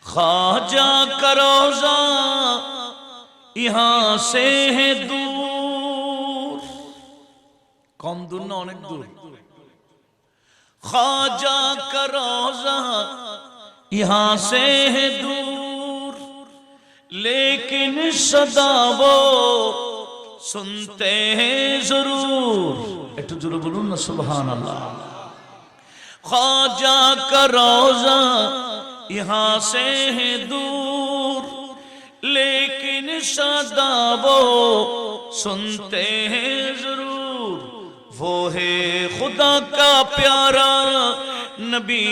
Speaker 1: খাজা কা রওজা ইহাं से है दूर, কম দূর না, অনেক দূর। খাজা কা রওজা ইহাं से है दूर, लेकिन सदा वो सुनते हैं जरूर। একটু জোরে বলুন না সুবহানাল্লাহ। ख्वाजा का रोजा यहाँ से है दूर, लेकिन सदा वो सुनते हैं जरूर। वो है खुदा का प्यारा, नबी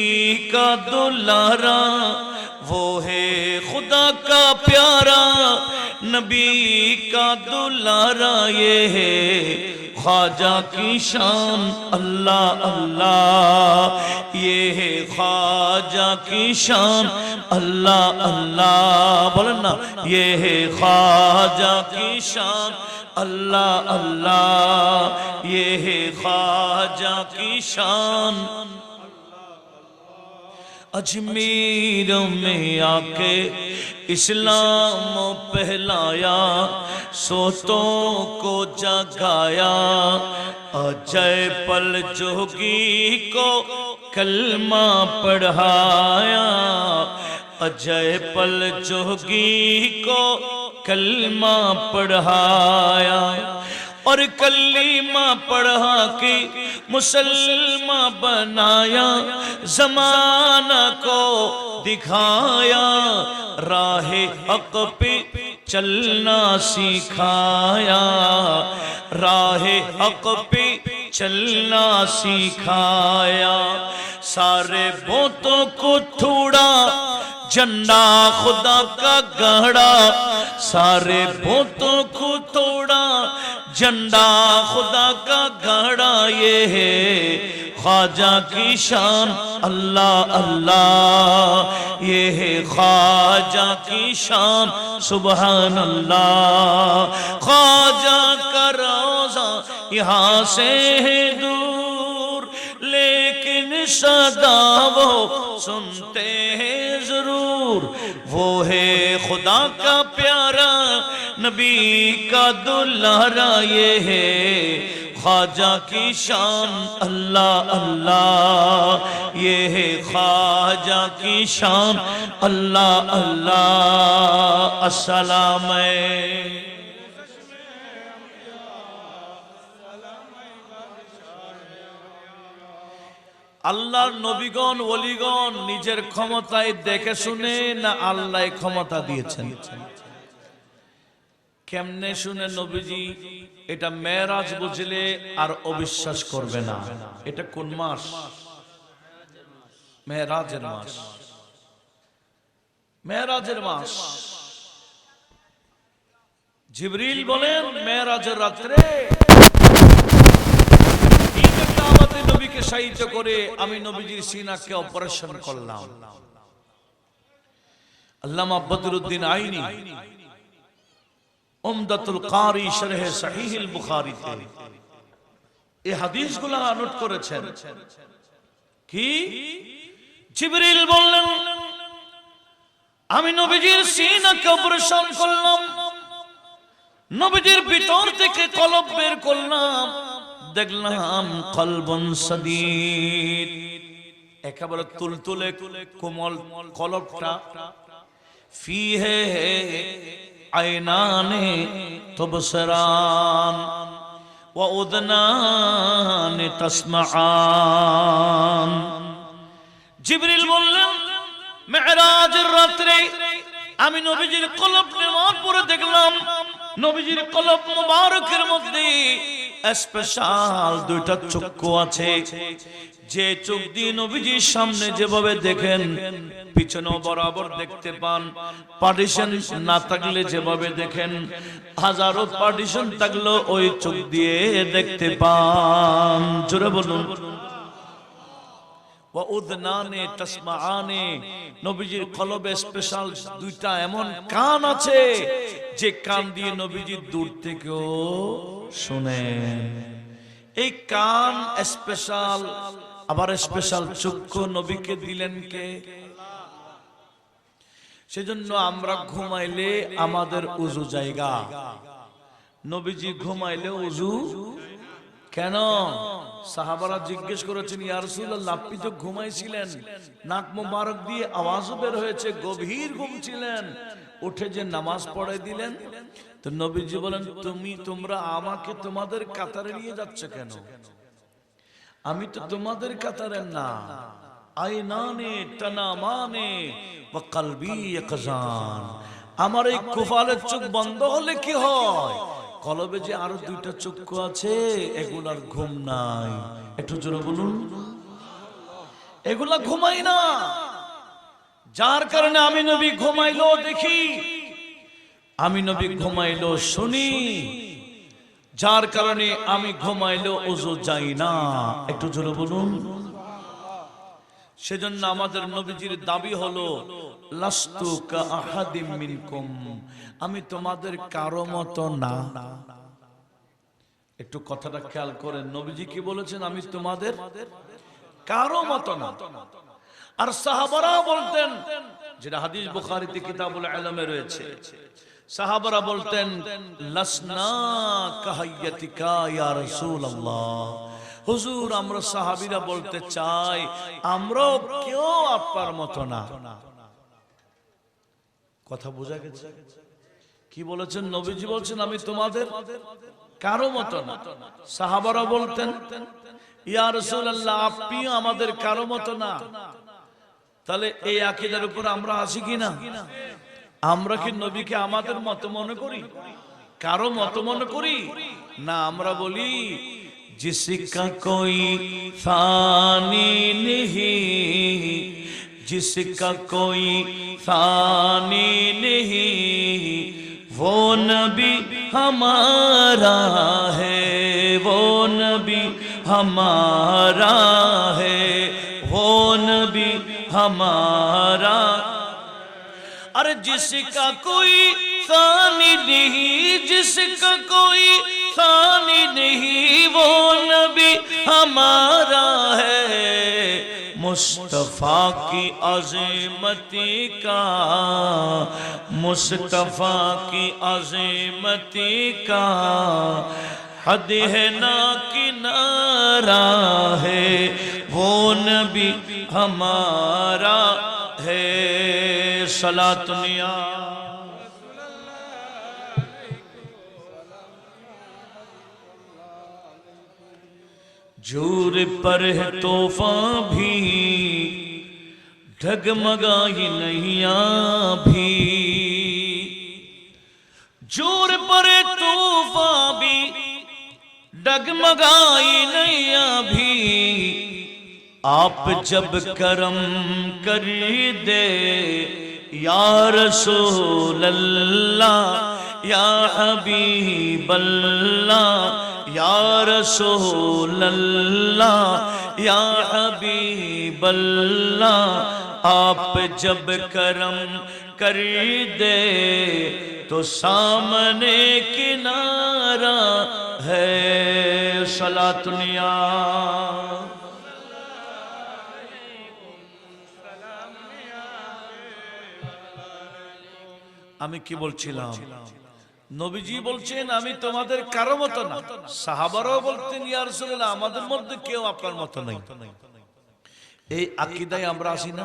Speaker 1: का दुलारा। वो है खुदा का प्यारा, नबी का दुलारा। ये है ख्वाजा की शान, अल्लाह अल्लाह। ये है ख्वाजा की शान, अल्लाह अल्लाह। बोलन ना, ये है ख्वाजा की शान, अल्लाह अल्लाह। ये है ख्वाजा की शान। अजमेर में आके इस्लाम पहलाया, सोतों को जगाया। अजय पल जोगी को कलमा पढ़ाया। अजय पल जोगी को कलमा पढ़ाया। और कलीमा पढ़ा के मुसलमान बनाया। ज़माना को दिखाया, राहे हक पे चलना सिखाया। राहे हक पे चलना सिखाया। सारे बोतों को थोड़ा झंडा खुदा का गढ़ा। सारे बोतों को तोड़ा झंडा खुदा का गढ़ा। ये है ख्वाजा की शान, अल्लाह अल्लाह। ये है ख्वाजा की शान, सुबहान अल्लाह। ख्वाजा का रोजा यहाँ से है दूर, लेकिन सदा वो सुनते हैं जरूर। वो है खुदा का प्यारा, नबी का दुलारा। ये है ख्वाजा की शान, अल्लाह अल्लाह। ये है ख्वाजा की शान, अल्लाह अल्लाह। अस्सलाम আল্লাহর নবীগণ ওলিগণ নিজের ক্ষমতায় দেখে শুনে না আল্লাহ ক্ষমতা দিয়েছেন? কেমনে শুনে নবীজি? এটা মেরাজ বুঝলে আর অবিশ্বাস করবে না। এটা কোন মাস? মেরাজের মাস। মেরাজের মাস। জিবরিল বলেন মেরাজের রাত্রে নবীকে নবীকে শায়িত করে আমি নবীজির সিনাকে অপারেশন করলাম। আল্লামা বদরুদ্দিন আইনি উমদাতুল কারি শরহে সহিহুল বুখারীতে এই হাদিসগুলো নোট করেছেন। কি জিবরিল বললেন আমি নবীজির সিনাকে অপারেশন করলাম, নবীজির ভিতর থেকে কলব বের করলাম, দেখলাম কলবুন সাদীদ, একেবারে তুলতুলে কোমল কলবটা, ফিহে আইনানে তুবসরান ওয়া উযনানে তাসমাআন। জিবরিল বললেন মেরাজের রাতে আমি নবীজির কলব নেওয়ার পরে দেখলাম নবীজির কলব মুবারকের মধ্যে স্পেশাল দুইটা চক্ষু আছে। যে চোখ দিয়ে নবীজির সামনে যেভাবে দেখেন পিছনে বরাবর দেখতে পান, পার্টিশন না থাকলে যেভাবে দেখেন হাজারো পার্টিশন থাকলেও ওই চোখ দিয়ে দেখতে পান। জোরে বলুন ওয়া উযনানে তাসমাআনে, নবীজির কলবে স্পেশাল দুইটা এমন কান আছে যে কান দিয়ে নবীজি দূর থেকেও শুনেন। এই কান স্পেশাল, আবার স্পেশাল চক্ষু নবীকে দিলেন কে? সেজন্য আমরা ঘুমাইলে আমাদের উজু জায়গা, নবীজি ঘুমাইলে উজু কেন? সাহাবারা জিজ্ঞেস করেছেন ইয়া রাসূলুল্লাহ আপনি তো ঘুমাইছিলেন, নাক মুবারক দিয়ে আওয়াজও বের হয়েছে, গভীর ঘুম ছিলেন, উঠে যে নামাজ পড়ে দিলেন। তো নবীজি বলেন তোমরা আমাকে তোমাদের কাতারে নিয়ে যাচ্ছ কেন? আমি তো তোমাদের কাতারে না। আইনানে তানামানে ওয়া কলবি ইয়াকজান, আমার এই কুফালের চোখ বন্ধ হলে কি হয়? কলবে যে আরো দুইটা চক্ষু আছে এগুলার ঘুম নাই। একটু জোরে বলুন, এগুলা ঘুমাই না। যার কারণে আমি নবী ঘুমাইলো দেখি, আমি নবী ঘুমাইলো শুনি, যার কারণে আমি ঘুমাইলো ওযু যাই না। একটু জোরে বলুন। সেজন্য আমাদের নবীজির দাবি হলো লাস্তু কা আহাদিম মিনকুম, আমি তোমাদের কারো মতো না। একটু কথাটা খেয়াল করেন, নবীজি কি বলেছেন? আমি তোমাদের কারো মতো না। আর সাহাবারা বলতেন, যেটা হাদিস বুখারীতে কিতাবুল ইলমে রয়েছে, সাহাবারা বলতেন লাসনা কাহাইয়াতিকা ইয়া রাসূলুল্লাহ, হুজুর আমরা সাহাবীরা বলতে চাই আমরাও কেউ আপনার মতো না। কথা বোঝা গেছে? কি বলেছেন? নবীজি বলছেন আমি তোমাদের কারো মতো না। সাহাবারা বলতেন ইয়া রাসূলুল্লাহ আপনিও আমাদের কারো মতো না। তাহলে এই আকীদার উপর আমরা আছি কিনা? আমরা কি নবীকে আমাদের মতো মনে করি, কারো মতো মনে করি না? আমরা বলি जिसका कोई फानी नहीं, जिसका कोई फानी नहीं, वो नबी हमारा है, वो नबी हमारा है, वो नबी हमारा। अरे जिसका कोई फानी नहीं, जिसका कोई फानी नहीं, वो नबी हमारा है, मुस्तफा की अज़ीमती का, मुस्तफा की अज़ीमती का हद है ना किनारा है, वो नबी हमारा है। सलातुनिया जोर पर है तोहफा भी, ढगमगाई नैया भी, जोर पर है तोहफा भी, डगमगाई नैया भी, आप जब करम कर दे या रसूल अल्लाह, ইয়া হাবিবাল্লাহ ইয়া রাসূলুল্লাহ ইয়া হাবিবাল্লাহ आप जब करम कर दे तो सामने किनारा है सलातुनिया আমি কি বলছিলাম নবীজি বলছেন আমি তোমাদের কারো মতো না সাহাবারাও বলতেন ইয়া রাসূলুল্লাহ আমাদের মধ্যে কেউ আপনার মতো নাই এই আকীদায় আমরা আসি না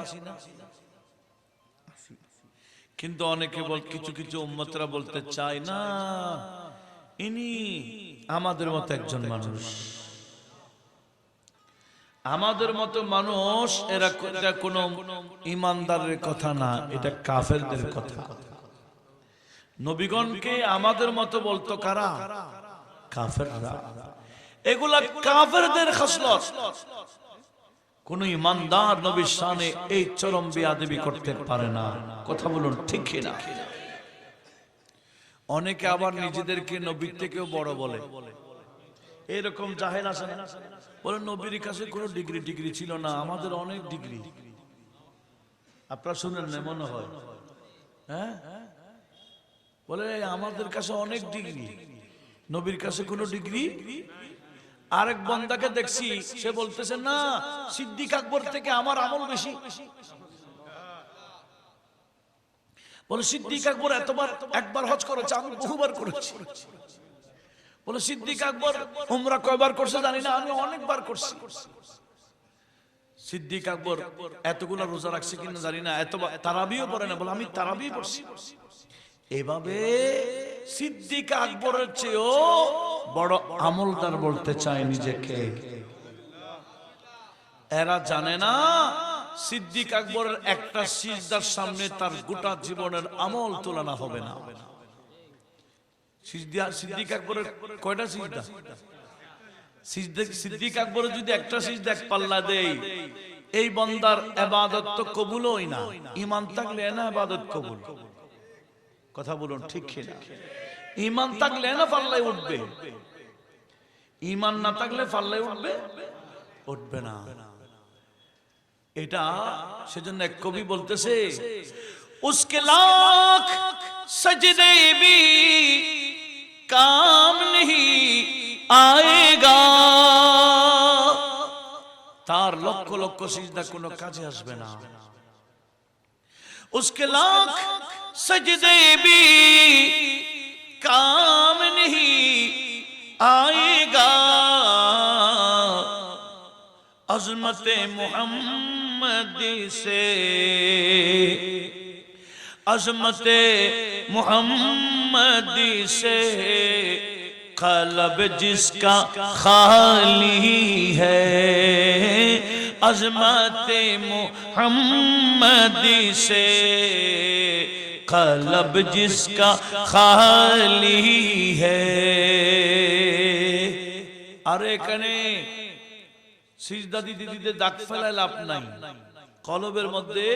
Speaker 1: কিন্তু অনেকে বল কিছু কিছু উম্মতরা বলতে চায় না ইনি আমাদের মতো একজন মানুষ আমাদের মতো মানুষ এরা কোনো ঈমানদারের কথা না এটা কাফেরদের কথা নবীগণকে আমাদের মতো বলতো কারা কাফেররা এগুলা কাফেরদের খাসলত কোন ঈমানদার নবীর শানে এই চরম বেয়াদবি করতে পারে না কথা বলুন ঠিক কি না অনেকে আবার নিজেদেরকে নবীর থেকেও বড় বলে এরকম জাহেল আছে না বলে নবীর কাছে কোনো ডিগ্রি ছিল না আমাদের অনেক ডিগ্রি আপনারা শুনেন না মনে হয় হ্যাঁ বলে আমাদের কাছে অনেক ডিগ্রি নবীর কাছে কোনো ডিগ্রি আরেক বান্দাকে দেখছি সে বলতেছে না সিদ্দিক আকবর থেকে আমার আমল বেশি বলে সিদ্দিক আকবর এতবার একবার হজ করেছে আমি বহুবার করেছি বলে সিদ্দিক আকবর উমরা কয়বার করছে জানি না আমি অনেকবার করছি সিদ্দিক আকবর এতগুলা রোজা রাখছে কিনা জানি না এতবার তারাবিও পড়ে না বলে আমি তারাবি পড়ছি এভাবে সিদ্দিক আকবরের চেয়েও বড় আমলদার বলতে চায় নিজেকে এরা জানে না সিদ্দিক আকবরের একটা সিজদার সামনে তার গোটা জীবনের আমল তুলনা হবে না সিদ্দিক আকবরের কয়টা সিজদা সিদ্দিক আকবরের যদি একটা সিজদা এক পাল্লা দেই এই বান্দার ইবাদত তো কবুল হয় না ঈমান থাকলে না ইবাদত কবুল কথা বলুন ঠিক কি না ঈমান থাকলে না পাল্লায় উঠবে ঈমান না থাকলে পাল্লায় উঠবে না এটা সেজন্য এক কবি বলতেছে उसके लाख सजदे भी काम नहीं आएगा तार लक्ष लक्ष सिजदा কোনো কাজে আসবে না उसके लाख सजदे भी काम नहीं आएगा अज़मत मोहम्मद से अज़मत मोहम्मद से क़ल्ब जिसका खाली है अज़मत मोहम्मद से क़ल्ब जिसका खाली है अरे कने সিজদা দিতে দিতে দাগ ফেলায় লাভ নাই কলবের মধ্যে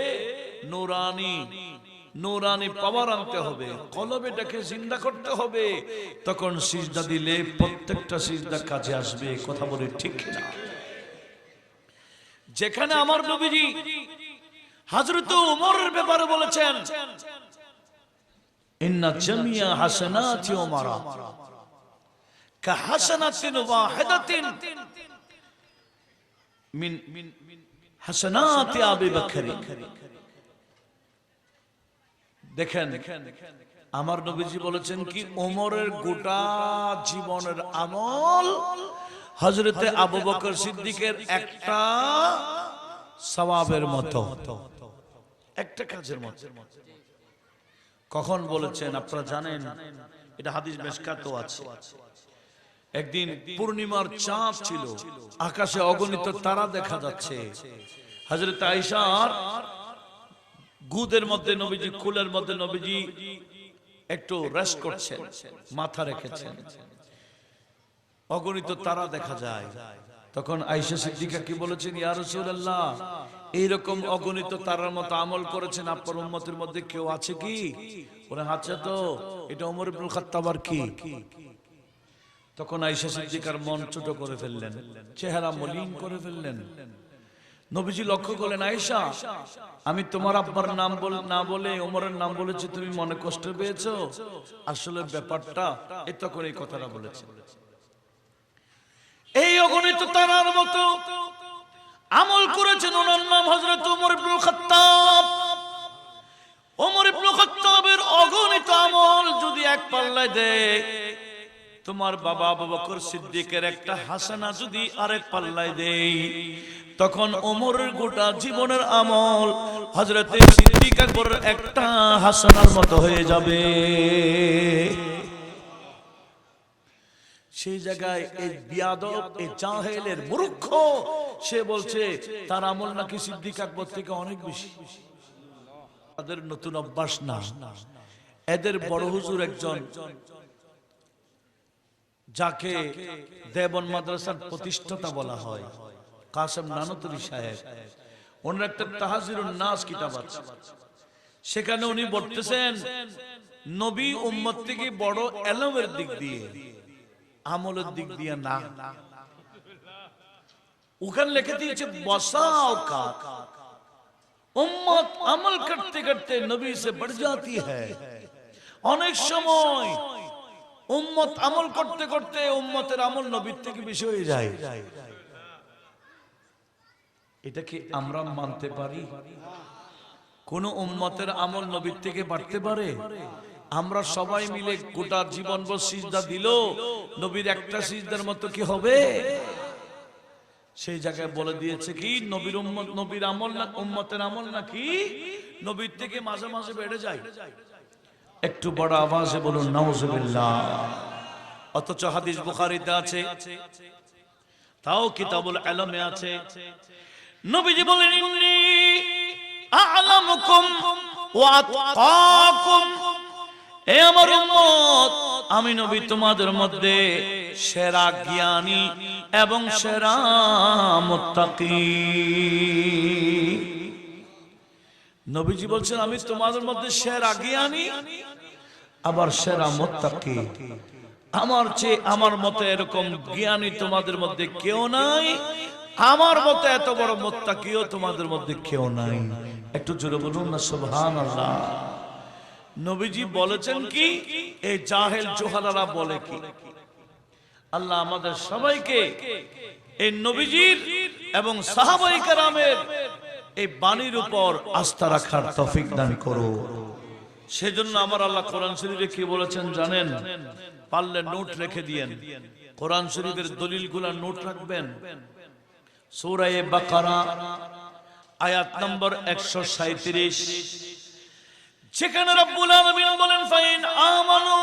Speaker 1: নূরানি পাওয়ার আনতে হবে কলবেটাকে জিন্দা করতে হবে তখন সিজদা দিলে প্রত্যেকটা সিজদা কাজে আসবে কথা বলে ঠিক না যেখানে আমার নবীজি হযরত ওমরের ব্যাপারে বলেছেন ইন্না জামিয়া হাসানাতি ওমরা কা হাসানাতিন ওয়াহিদাতিন মিন হাসানাতি আবি বকর দেখেন আমার নবীজি বলেছেন কি ওমরের গোটা জীবনের আমল হযরতে আবু বকর সিদ্দিকের একটা সওয়াবের মতো একটা কাজের মতো কখন বলেছেন আপনারা জানেন এটা হাদিস মিশকাতও আছে একদিন পূর্ণিমার চাঁদ ছিল আকাশে অগণিত তারা দেখা যাচ্ছে হযরত আয়েশার গুদের মধ্যে নবীজি কুলের মধ্যে নবীজি একটু রেস্ট করছেন মাথা রেখেছেন অগণিত তারা দেখা যায় তখন আয়েশা সিদ্দিকা কি বলেছেন ইয়া রাসূলুল্লাহ এইরকম অগণিত তারার মতো আমল করেছেন, আপনার উম্মতের মধ্যে কেউ আছে কি? ওরা আছে তো, এটা ওমর ইবনুল খাত্তাব আর কি? তখন আয়েশা সিদ্দিকার মন ছোট করে ফেললেন, চেহারা মলিন করে ফেললেন। নবীজি লক্ষ্য করলেন, আয়েশা, আমি তোমার আব্বার নাম না বলে ওমরের নাম বলেছি, তুমি মনে কষ্ট পেয়েছো? আসলে ব্যাপারটা এত করে এই কথাটা বলেছে। এই অগণিত তারার মতো আমল করেছেন, ওনার নাম হযরত ওমর ইবনুল খাত্তাব। ওমর ইবনুল খাত্তাবের অগণিত আমল যদি এক পাল্লায় দেয়, তোমার বাবা আবু বকর সিদ্দিকের একটা হাসানা যদি আরেক পাল্লায় দেই, তখন ওমরের গোটা জীবনের আমল হযরত সিদ্দিক আকবরের একটা হাসানার মতো হয়ে যাবে। সেই জায়গায় এই বিয়াদব, এই জাহেলের মূর্খ, সে বলছে তার আমল নাকি সিদ্দিক আকবর থেকে অনেক বেশি। তাদের নতুন অভ্যাস না। এদের বড় হুজুর একজন, যাকে দেওবন্দ মাদ্রাসার প্রতিষ্ঠাতা বলা হয়, কাসেম নানুতুরি সাহেব, ওনার একটা তাহজিরুন নাস কিতাব আছে। সেখানে উনি বলতেছেন, নবী উম্মত থেকে বড় এলমের দিক দিয়ে, আমলের দিক দিয়ে না। ওখানে লিখে দিয়েছে বসাও का उम्मत अमल करते करते नबी से बढ़ जाती है। অনেক সময় উম্মত আমল করতে করতে উম্মতের আমল নবীর থেকে বেশি হয়ে যায়। এটা কি আমরা মানতে পারি? কোন উম্মতের আমল নবীর থেকে বাড়তে পারে? আমরা সবাই মিলে গোটা জীবনভর সিজদা দিল, নবীর একটা সিজদার মতো কি হবে? সেই জায়গায় বলে দিয়েছে কি, নবীর উম্মত, নবীর আমল না উম্মতের আমল নাকি নবীর থেকে মাঝে মাঝে বেড়ে যায়। একটু বড় আওয়াজে বলুন নাউজুবিল্লাহ। অথচ হাদিস বুখারীতে আছে, তাও কিতাবুল ইলমে আছে। নবীজি বলেন, ইন্নী আ'লামুকুম ওয়া আতকাকুম, হে আমার উম্মত, আমি নবী তোমাদের মধ্যে সেরা জ্ঞানী এবং সেরা মুত্তাকি। নবীজি বলছেন, আমি তোমাদের মধ্যে সেরা জ্ঞানী আবার সেরা মুত্তাকি। আমার চেয়ে, আমার মতো এরকম জ্ঞানী তোমাদের মধ্যে কেউ নাই, আমার মতো এত বড় মুত্তাকিও তোমাদের মধ্যে কেউ নাই। একটু জোরে বলুন না সুবহানাল্লাহ। নবীজি বলেছেন কি, এই জাহেল জোহালারা বলে কি? আল্লাহ আমাদের সবাইকে এই নবীজির এবং সাহাবায়ে কেরামের এই বাণীর উপর আস্থা রাখার তৌফিক দান করো। সেজন্য আমার আল্লাহ কোরআন শরীফে কি বলেছেন জানেন? পারলে নোট রেখে দিয়েন, কোরআন শরীফের দলিলগুলা নোট রাখবেন। সূরা বাকারা আয়াত নম্বর 137, যেখানে রব্বুল আলামিন বলেন, ফাইন আমানু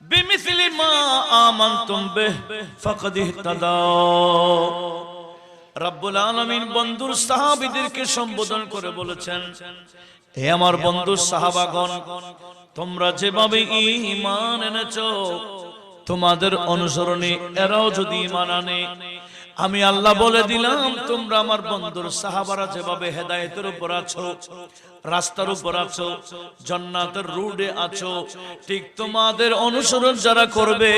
Speaker 1: বিমিসলি মা আমানতুম বিহি ফাকাদ ইহতাদাও। রব্বুল আলামিন বন্ধুর সাহাবীদেরকে সম্বোধন করে বলেছেন, হে আমার বন্ধু সাহাবাগণ, তোমরা যেভাবে ঈমান এনেছো, তোমাদের অনুসরণে এরাও যদি ঈমান আনে, আমি আল্লাহ বলে দিলাম, তোমরা আমার বন্ধুর সাহাবারা যেভাবে হেদায়েতের উপর আছো, রাস্তার উপর আছো, জান্নাতের রোডে আছো, ঠিক তোমাদের অনুসরণ যারা করবে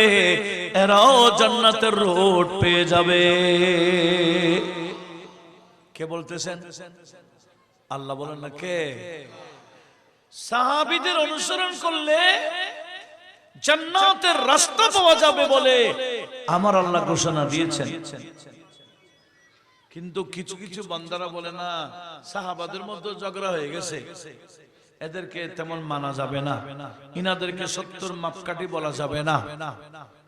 Speaker 1: এরাও জান্নাতের রোড পেয়ে যাবে। কে বলতেছেন? আল্লাহ বলেন না, কে? সাহাবীদের অনুসরণ করলে জান্নাতের রাস্তা পাওয়া যাবে বলে আমার আল্লাহ ঘোষণা দিয়েছেন। কিন্তু কিছু কিছু বান্দারা বলে, না, সাহাবাদের মধ্যে ঝগড়া হয়ে গেছে, এদেরকে তেমন মানা যাবে না, ইনাদেরকে সত্যর মাপকাঠি বলা যাবে না।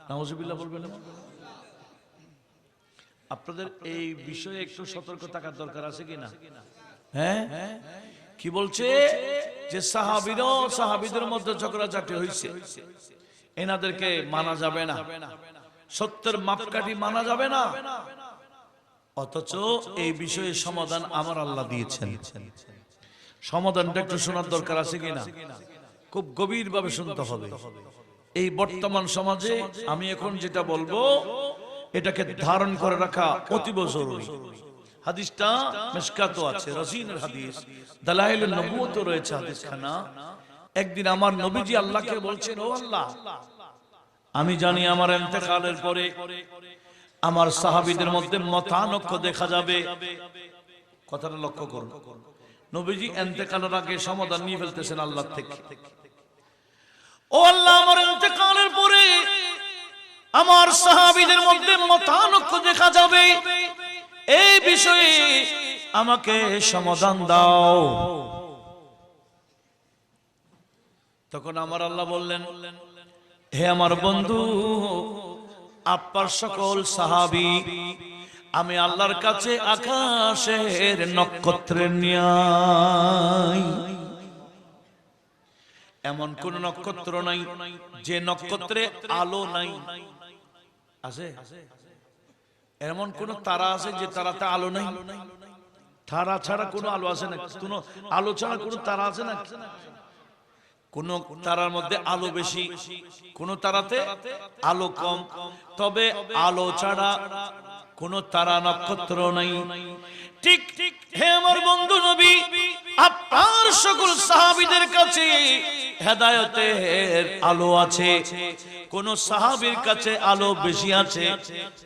Speaker 1: নাউজুবিল্লাহ বলবেন না? আপনাদের এই বিষয়ে একটু সতর্ক থাকার দরকার আছে কিনা? হ্যাঁ, কি বলছে যে সাহাবীরাও সাহাবীদের মধ্যে ঝগড়াঝাটি হয়েছে, এনাদেরকে মানা যাবে না, সত্যের মাপকাঠি মানা যাবে না। অথচ এই বিষয়ে সমাধান আমার আল্লাহ দিয়েছেন। সমাধানটা একটু শোনার দরকার আছে কিনা? খুব গভীরভাবে শুনতে হবে। এই বর্তমান সমাজে আমি এখন যেটা বলবো, এটাকে ধারণ করে রাখা অতীব জরুরি। হাদিসটা মিশকাতও আছে, রসিনের হাদিস, দালাইলুন নবুওয়াতও রয়েছে হাদিসখানা। একদিন আমার নবীজি আল্লাহকে বলছেন, ও আল্লাহ, আমি জানি আমার ইন্তেকালের পরে আমার সাহাবীদের মধ্যে মতানৈক্য দেখা যাবে। কথাটা লক্ষ্য করুন, নবীজি ইন্তেকালের আগে সমাধান নিয়ে ফেলতেছেন আল্লাহ থেকে। ও আল্লাহ, আমার ইন্তেকালের পরে আমার সাহাবীদের মধ্যে মতানৈক্য দেখা যাবে, এই বিষয়ে আমাকে সমাধান দাও। তখন আমার আল্লাহ বললেন, হে আমার বন্ধু, আপনার সকল সাহাবী আমি আল্লাহর কাছে আকাশের নক্ষত্রের ন্যায়। এমন কোন নক্ষত্র নাই যে নক্ষত্রে আলো নাই। আছে? এমন কোন তারা আছে যে তারাতে আলো নাই? তারা ছাড়া কোনো আলো আছে না? কোন আলো ছাড়া কোন তারা আছে না? কোন তারার মধ্যে আলো বেশি, কোন তারাতে আলো কম, তবে আলো ছাড়া কোন তারা নক্ষত্র নাই। ঠিক ঠিক, হে আমার বন্ধু নবী, আপনার সকল সাহাবীদের কাছে হেদায়েতের আলো আছে। কোন সাহাবীর কাছে আলো বেশি আছে,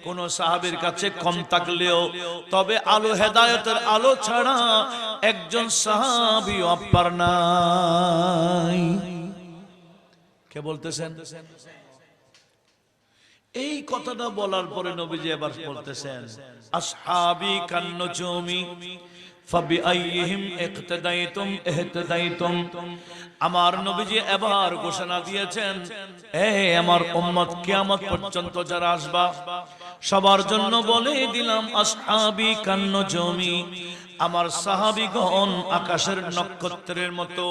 Speaker 1: কোন সাহাবীর কাছে কম থাকলেও তবে আলো, হেদায়েতের আলো ছাড়া একজন সাহাবী আপনার নাই। কে বলতেছেন? এই কথাটা বলার পরে নবীজি এবার বলতেছেন, আসহাবি কান্নুজুমি ফাবিআইহিম ইকতাদাইতুম ইহতাদাইতুম। আমার নবীজি এবার ঘোষণা দিয়েছেন, হে আমার উম্মত, কিয়ামত পর্যন্ত যারা আসবা সবার জন্য বলে দিলাম, আসহাবি কান্নুজুমি, আমার সাহাবীগণ আকাশের নক্ষত্রের মতো।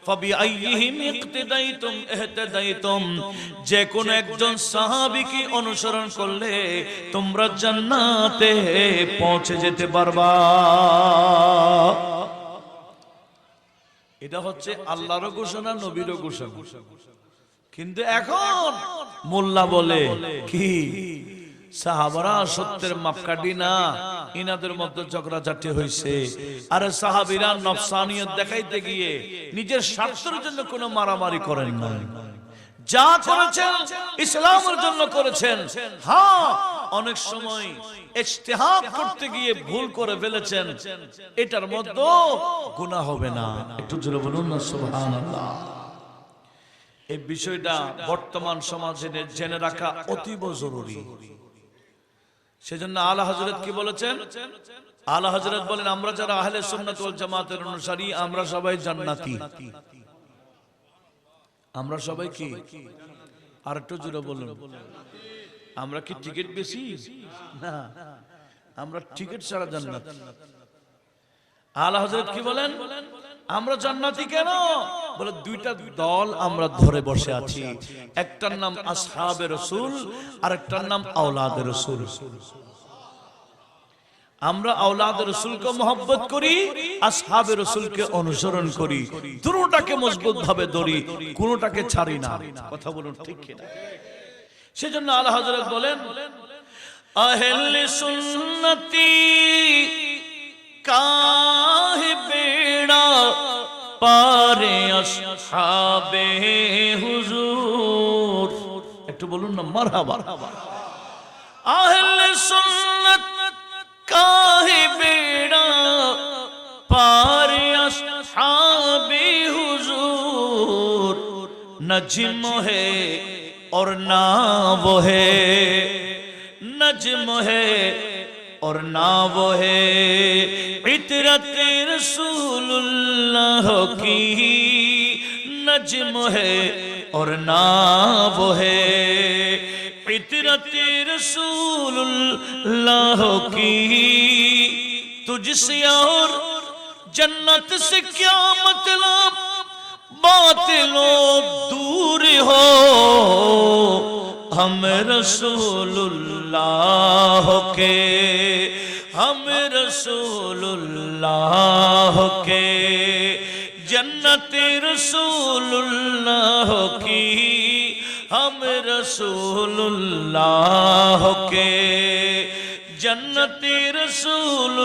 Speaker 1: ফাবিআইহিম ইকতাদাইতুম ইহতাদাইতুম, যে কোন একজন সাহাবীকে অনুসরণ করলে তোমরা জান্নাতে পৌঁছে যেতে পারবা। এটা হচ্ছে আল্লাহরও ঘোষণা, নবীরও ঘোষণা। কিন্তু এখন মোল্লা বলে কি, সাহাবারা সত্যের মাপকাঠি না, ইনাদের মধ্যে ঝগড়াঝাটি হয়েছে। আরে সাহাবীরা নফসানিয়ত দেখাইতে গিয়ে নিজের স্বার্থের জন্য কোনো মারামারি করেন না, যা করেছেন ইসলামের জন্য করেছেন। হ্যাঁ, অনেক সময় ইজতিহাদ করতে গিয়ে ভুল করে ফেলেছেন, এটার মধ্যে গুনাহ হবে না। একটু জোরে বলুন না সুবহানাল্লাহ। এই বিষয়টা বর্তমান সমাজে জেনে রাখা অতীব জরুরি। সেজন্য আলা হযরত কি বলেছেন? আলা হযরত বলেন, আমরা যারা আহলে সুন্নাত ওয়াল জামাতের অনুসারী, আমরা সবাই জান্নাতি। আমরা সবাই কি? আর একটু জোরে বলুন। আমরা কি টিকিট বেশি? না, আমরা টিকিট ছাড়া জান্নাত। আলা হযরত কি বলেন? আমরা জান্নাতি কেন? বলে দুইটা দল আমরা ধরে বসে আছি, একটার নাম আসহাবে রাসূল আর একটার নাম আওলাদে রাসূল। আমরা আওলাদে রাসূলকে মহব্বত করি, আসহাবে রাসূলকে অনুসরণ করি, দুটোটাকে মজবুত ভাবে ধরি, কোনোটাকে ছাড়ি না। কথা বলুন ঠিক কিনা? সেজন্য আলা হযরত বলেন, আহলে সুন্নতি কাহে বেড়া পারে আসহাবে হুজুর। একটু বলুন না মারহাবা। আহলে সুন্নাত কাহে বেড়া পারে আসহাবে হুজুর, नज्म है और ना वो है, नज्म है और ना वो है, इतरत रसूलुल्लाह की नज्म है और ना वो है, इतरत रसूलुल्लाह की। तुझसे और जन्नत से क्या मतलब, बातिलो दूर हो, हम रसूलुल्लाह के, हम रसूलुल्लाह के, जन्नत रसूलुल्लाह की, हम रसूलुल्लाह के, जन्नती रसूलुल्लाह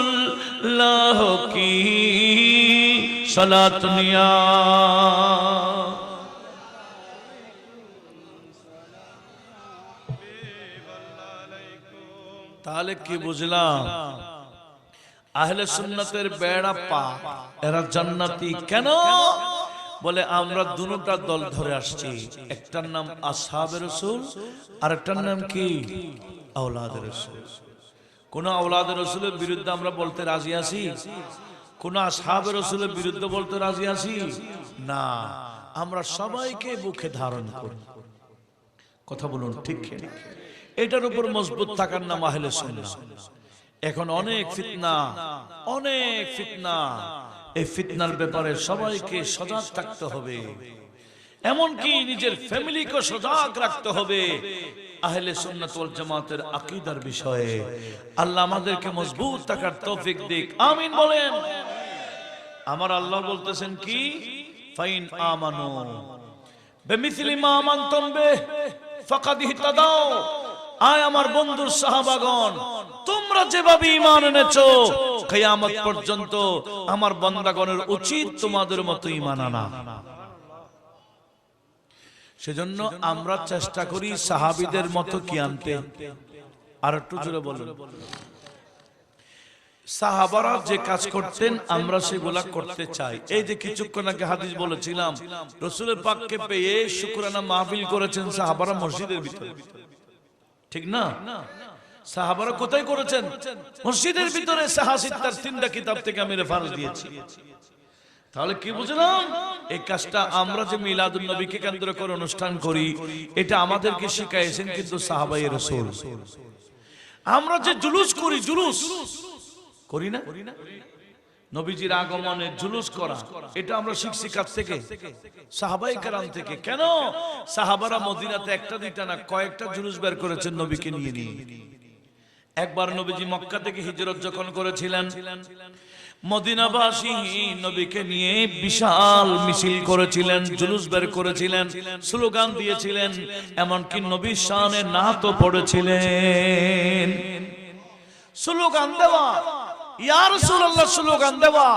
Speaker 1: की सलात निया তাহলে কি বুঝলাম আহলে সুন্নাতের বেড়া পা এরা জান্নাতি কেন বলে আমরা দুটোটা দল ধরে আসছি একটার নাম আসহাবে রাসূল আর একটার নাম কি আওলাদে রাসূল কোন আওলাদে রাসূলের বিরুদ্ধে আমরা বলতে রাজি আছি কোন আসহাবে রাসূলের বিরুদ্ধে বলতে রাজি আছি না আমরা সবাইকে বুকে ধারণ করি কথা বলুন ঠিক কি এটার উপর মজবুত থাকার নাম আহলে সুন্নাহ এখন অনেক ফিতনা এই ফিতনার ব্যাপারে সবাইকে সজাগ থাকতে হবে এমনকি নিজের ফ্যামিলিকে সজাগ রাখতে হবে আহলে সুন্নাত ওয়াল জামাতের আকীদার বিষয়ে আল্লাহ আমাদেরকে মজবুত থাকার তৌফিক দিক আমিন বলেন আমার আল্লাহ বলতেছেন কি ফাইন আমানু বিমিসলি মা আমানতুম বিহি ফাকাদ ইহতাদাও আয় আমার বন্ধুর সাহাবাগণ তোমরা যেভাবে ঈমান এনেছো কিয়ামত পর্যন্ত আমার বান্দাগণের উচিত তোমাদের মতো ঈমান আনা সেজন্য আমরা চেষ্টা করি সাহাবীদের মতো কি আনতে আর একটু জোরে বলুন সাহাবারা যে কাজ করতেন আমরা সেগুলা করতে চাই এই যে কিছুক্ষণ আগে হাদিস বলেছিলাম রাসূলের পাককে পেয়ে শুকরানা মাহফিল করেছেন সাহাবারা মসজিদের ভিতরে ঠিক না সাহাবারা কোথায় করেছেন মসজিদের ভিতরে সাহাসিত্তার তিনটা কিতাব থেকে আমি রেফারেন্স দিয়েছি তাহলে কি বুঝলাম এই কাজটা আমরা যে মিলাদুন নবীকে কেন্দ্র করে অনুষ্ঠান করি এটা আমাদেরকে শিখাইছেন কিন্তু সাহাবায়ে রাসূল আমরা যে জুলুস করি না নবীজির আগমনে জুলুস করা এটা আমরা শিখছি কাছ থেকে সাহাবায়ে কেরাম থেকে কেন সাহাবারা মদিনাতে একটা দুইটা না কয়েকটা জুলুস বের করেছেন নবীকে নিয়ে একবার নবীজি মক্কা থেকে হিজরত যখন করেছিলেন মদিনাবাসী নবীকে নিয়ে বিশাল মিছিল করেছিলেন জুলুস বের করেছিলেন স্লোগান দিয়েছিলেন এমনকি নবীর শানে নাতও পড়েছিলেন স্লোগান দেওয়া ইয়া রাসূলুল্লাহ স্লোগান দেওয়া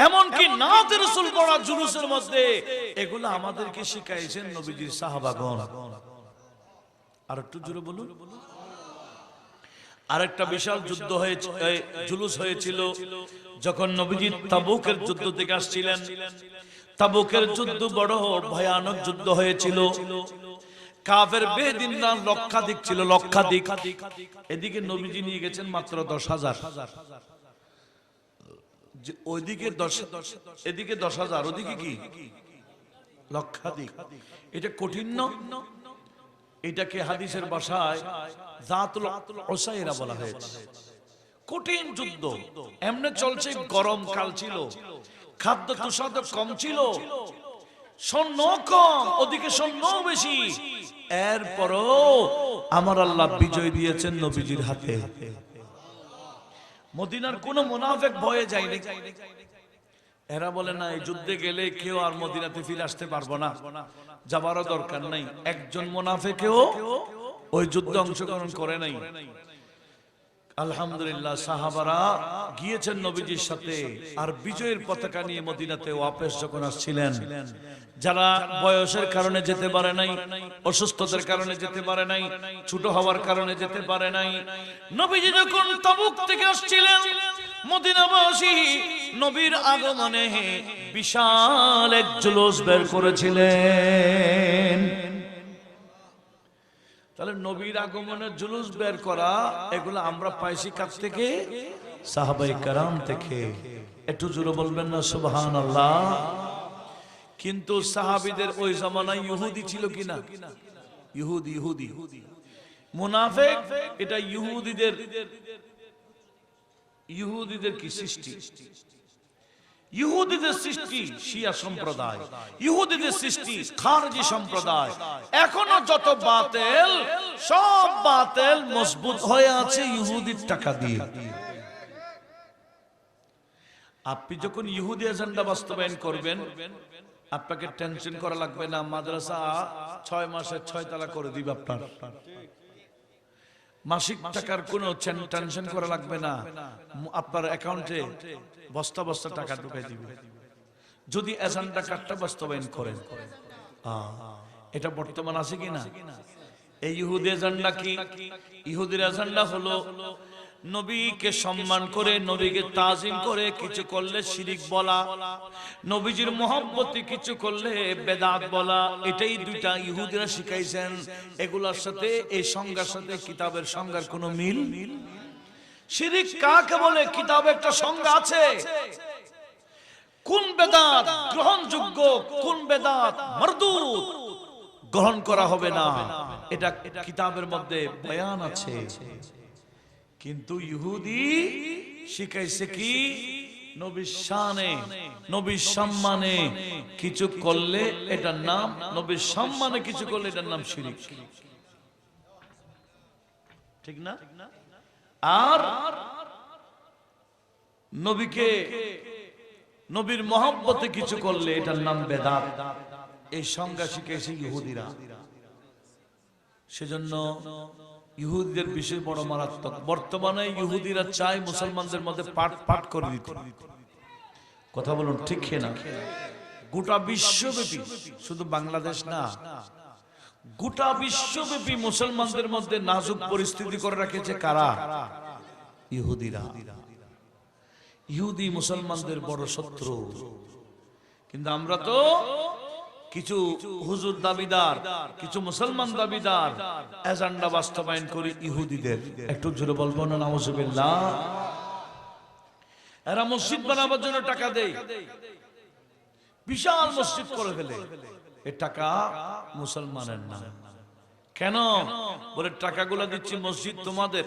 Speaker 1: এমনকি নাত রাসূল পড়া জুলুসের মধ্যে এগুলো আমাদেরকে শিখাইছেন নবীজির সাহাবাগণ আর একটু জোরে বলুন আরেকটা বিশাল যুদ্ধ হয়েছে জুলুস হয়েছিল যখন নবীজি তাবুকের যুদ্ধ থেকে আসছিলেন তাবুকের যুদ্ধ বড় ভয়ানক যুদ্ধ হয়েছিল কাফের বেদিনরা লক্ষাধিক ছিল লক্ষাধিক এদিকে নবীজি নিয়ে গেছেন মাত্র 10,000 ওইদিকে 10 এদিকে 10,000 ওদিকে কি লক্ষাধিক এটা কঠিন না এটাকে হাদিসের ভাষায় যাতুল উসাইরা বলা হয়েছে কঠিন যুদ্ধ এমনে চলছে গরম কাল ছিল খাদ্য তুষাদ কম ছিল সৈন্য কম ওদিকে সৈন্য বেশি এরপরও আমার আল্লাহ বিজয় দিয়েছেন নবীজির হাতে মদিনার কোন মুনাফিক ভয়ে যায়নি এরা বলে না এই যুদ্ধে গেলে কেউ আর মদিনাতে ফিরে আসতে পারবো না যাবারও দরকার নাই একজন মুনাফিকও ওই যুদ্ধে অংশগ্রহণ করে নাই আলহামদুলিল্লাহ সাহাবারা গিয়েছেন নবীজির সাথে আর বিজয়ের পতাকা নিয়ে মদিনাতে ওয়াপস যখন আসছিলেন যারা বয়সের কারণে যেতে পারে নাই অসুস্থতার কারণে যেতে পারে নাই ছোট হওয়ার কারণে যেতে পারে নাই নবীজি যখন তাবুক থেকে আসছিলেন মদিনাবাসী নবীর আগমনে বিশাল এক জুলুস বের করেছিলেন তাহলে নবীর আগমনের জুলুস বের করা এগুলো আমরা পাইছি কাছ থেকে সাহাবায়ে কেরাম থেকে একটু জোরে বলবেন না সুবহানাল্লাহ কিন্তু সাহাবীদের ওই জামানায় ইহুদি ছিল কিনা ইহুদি মুনাফিক এটা ইহুদিদের কি সৃষ্টি ইহুদিদের সৃষ্টি শিয়া সম্প্রদায় ইহুদিদের সৃষ্টি খারজি সম্প্রদায় এখনো যত বাতিল সব বাতিল মজবুত হয়ে আছে ইহুদির টাকা দিয়ে আপনি যখন ইহুদি এজেন্ডা বাস্তবায়ন করবেন আপনাকে টেনশন করা লাগবে না মাদ্রাসা 6 মাসে 6 তালা করে দিবে আপনার মাসিক টাকার কোনো টেনশন করা লাগবে না, আপনার অ্যাকাউন্টে বস্তা বস্তা টাকা ঢুকাই দিবে যদি এজেন্ডা কার্ডটা বাস্তবায়ন করেন। এটা বর্তমান আছে কিনা? এই ইহুদি এজেন্ডা কি? ইহুদির এজেন্ডা হলো নবীকে সম্মান করে, নবীকে তাজিম করে কিছু করলে শিরিক বলা, নবীজির মহব্বতে কিছু করলে বেদাত বলা। এটাই দুইটা ইহুদিরা শিখাইছেন। এগুলোর সাথে এই সংজ্ঞার সাথে কিতাবের সংজ্ঞার কোনো মিল। শিরিক কাকে বলে? কিতাবে একটা সংজ্ঞা আছে। কোন বেদাত গ্রহণযোগ্য, কোন বেদাত মারদুদ, গ্রহণ করা হবে না, এটা কিতাবের মধ্যে বয়ান আছে। কিন্তু ইহুদি শিখাইছে কি? নবীর শানে, নবীর সম্মানে কিছু করলে এটার নাম, নবীর সম্মানে কিছু করলে এটার নাম শিরিক, ঠিক না? আর নবীকে, নবীর মহব্বতে কিছু করলে এটার নাম বেদাত। এই সংজ্ঞা শিখেছে ইহুদিরা। সেজন্য ইহুদিদের বিষয় বড় মারাত্মক। বর্তমানে ইহুদিরা চায় মুসলমানদের মধ্যে পাট পাট করে দিতে। কথা বলুন ঠিক না? গোটা বিশ্বব্যাপী, শুধু বাংলাদেশ না, গোটা বিশ্বব্যাপী মুসলমানদের মধ্যে নাজুক পরিস্থিতি করে রেখেছে কারা? ইহুদিরা। ইহুদি মুসলমানদের বড় শত্রু। কিন্তু আমরা তো কিছু হুজুর দাবিদার, কিছু মুসলমান দাবিদার এজেন্ডা বাস্তবায়ন করি ইহুদিদের। একটু জোরে বলবো না নাউজুবিল্লাহ? এরা মসজিদ বানাবার জন্য টাকা দেয়, বিশাল মসজিদ করে ফেলে। এ টাকা মুসলমানের না। কেন? বলে টাকাগুলো দিচ্ছি মসজিদ তোমাদের,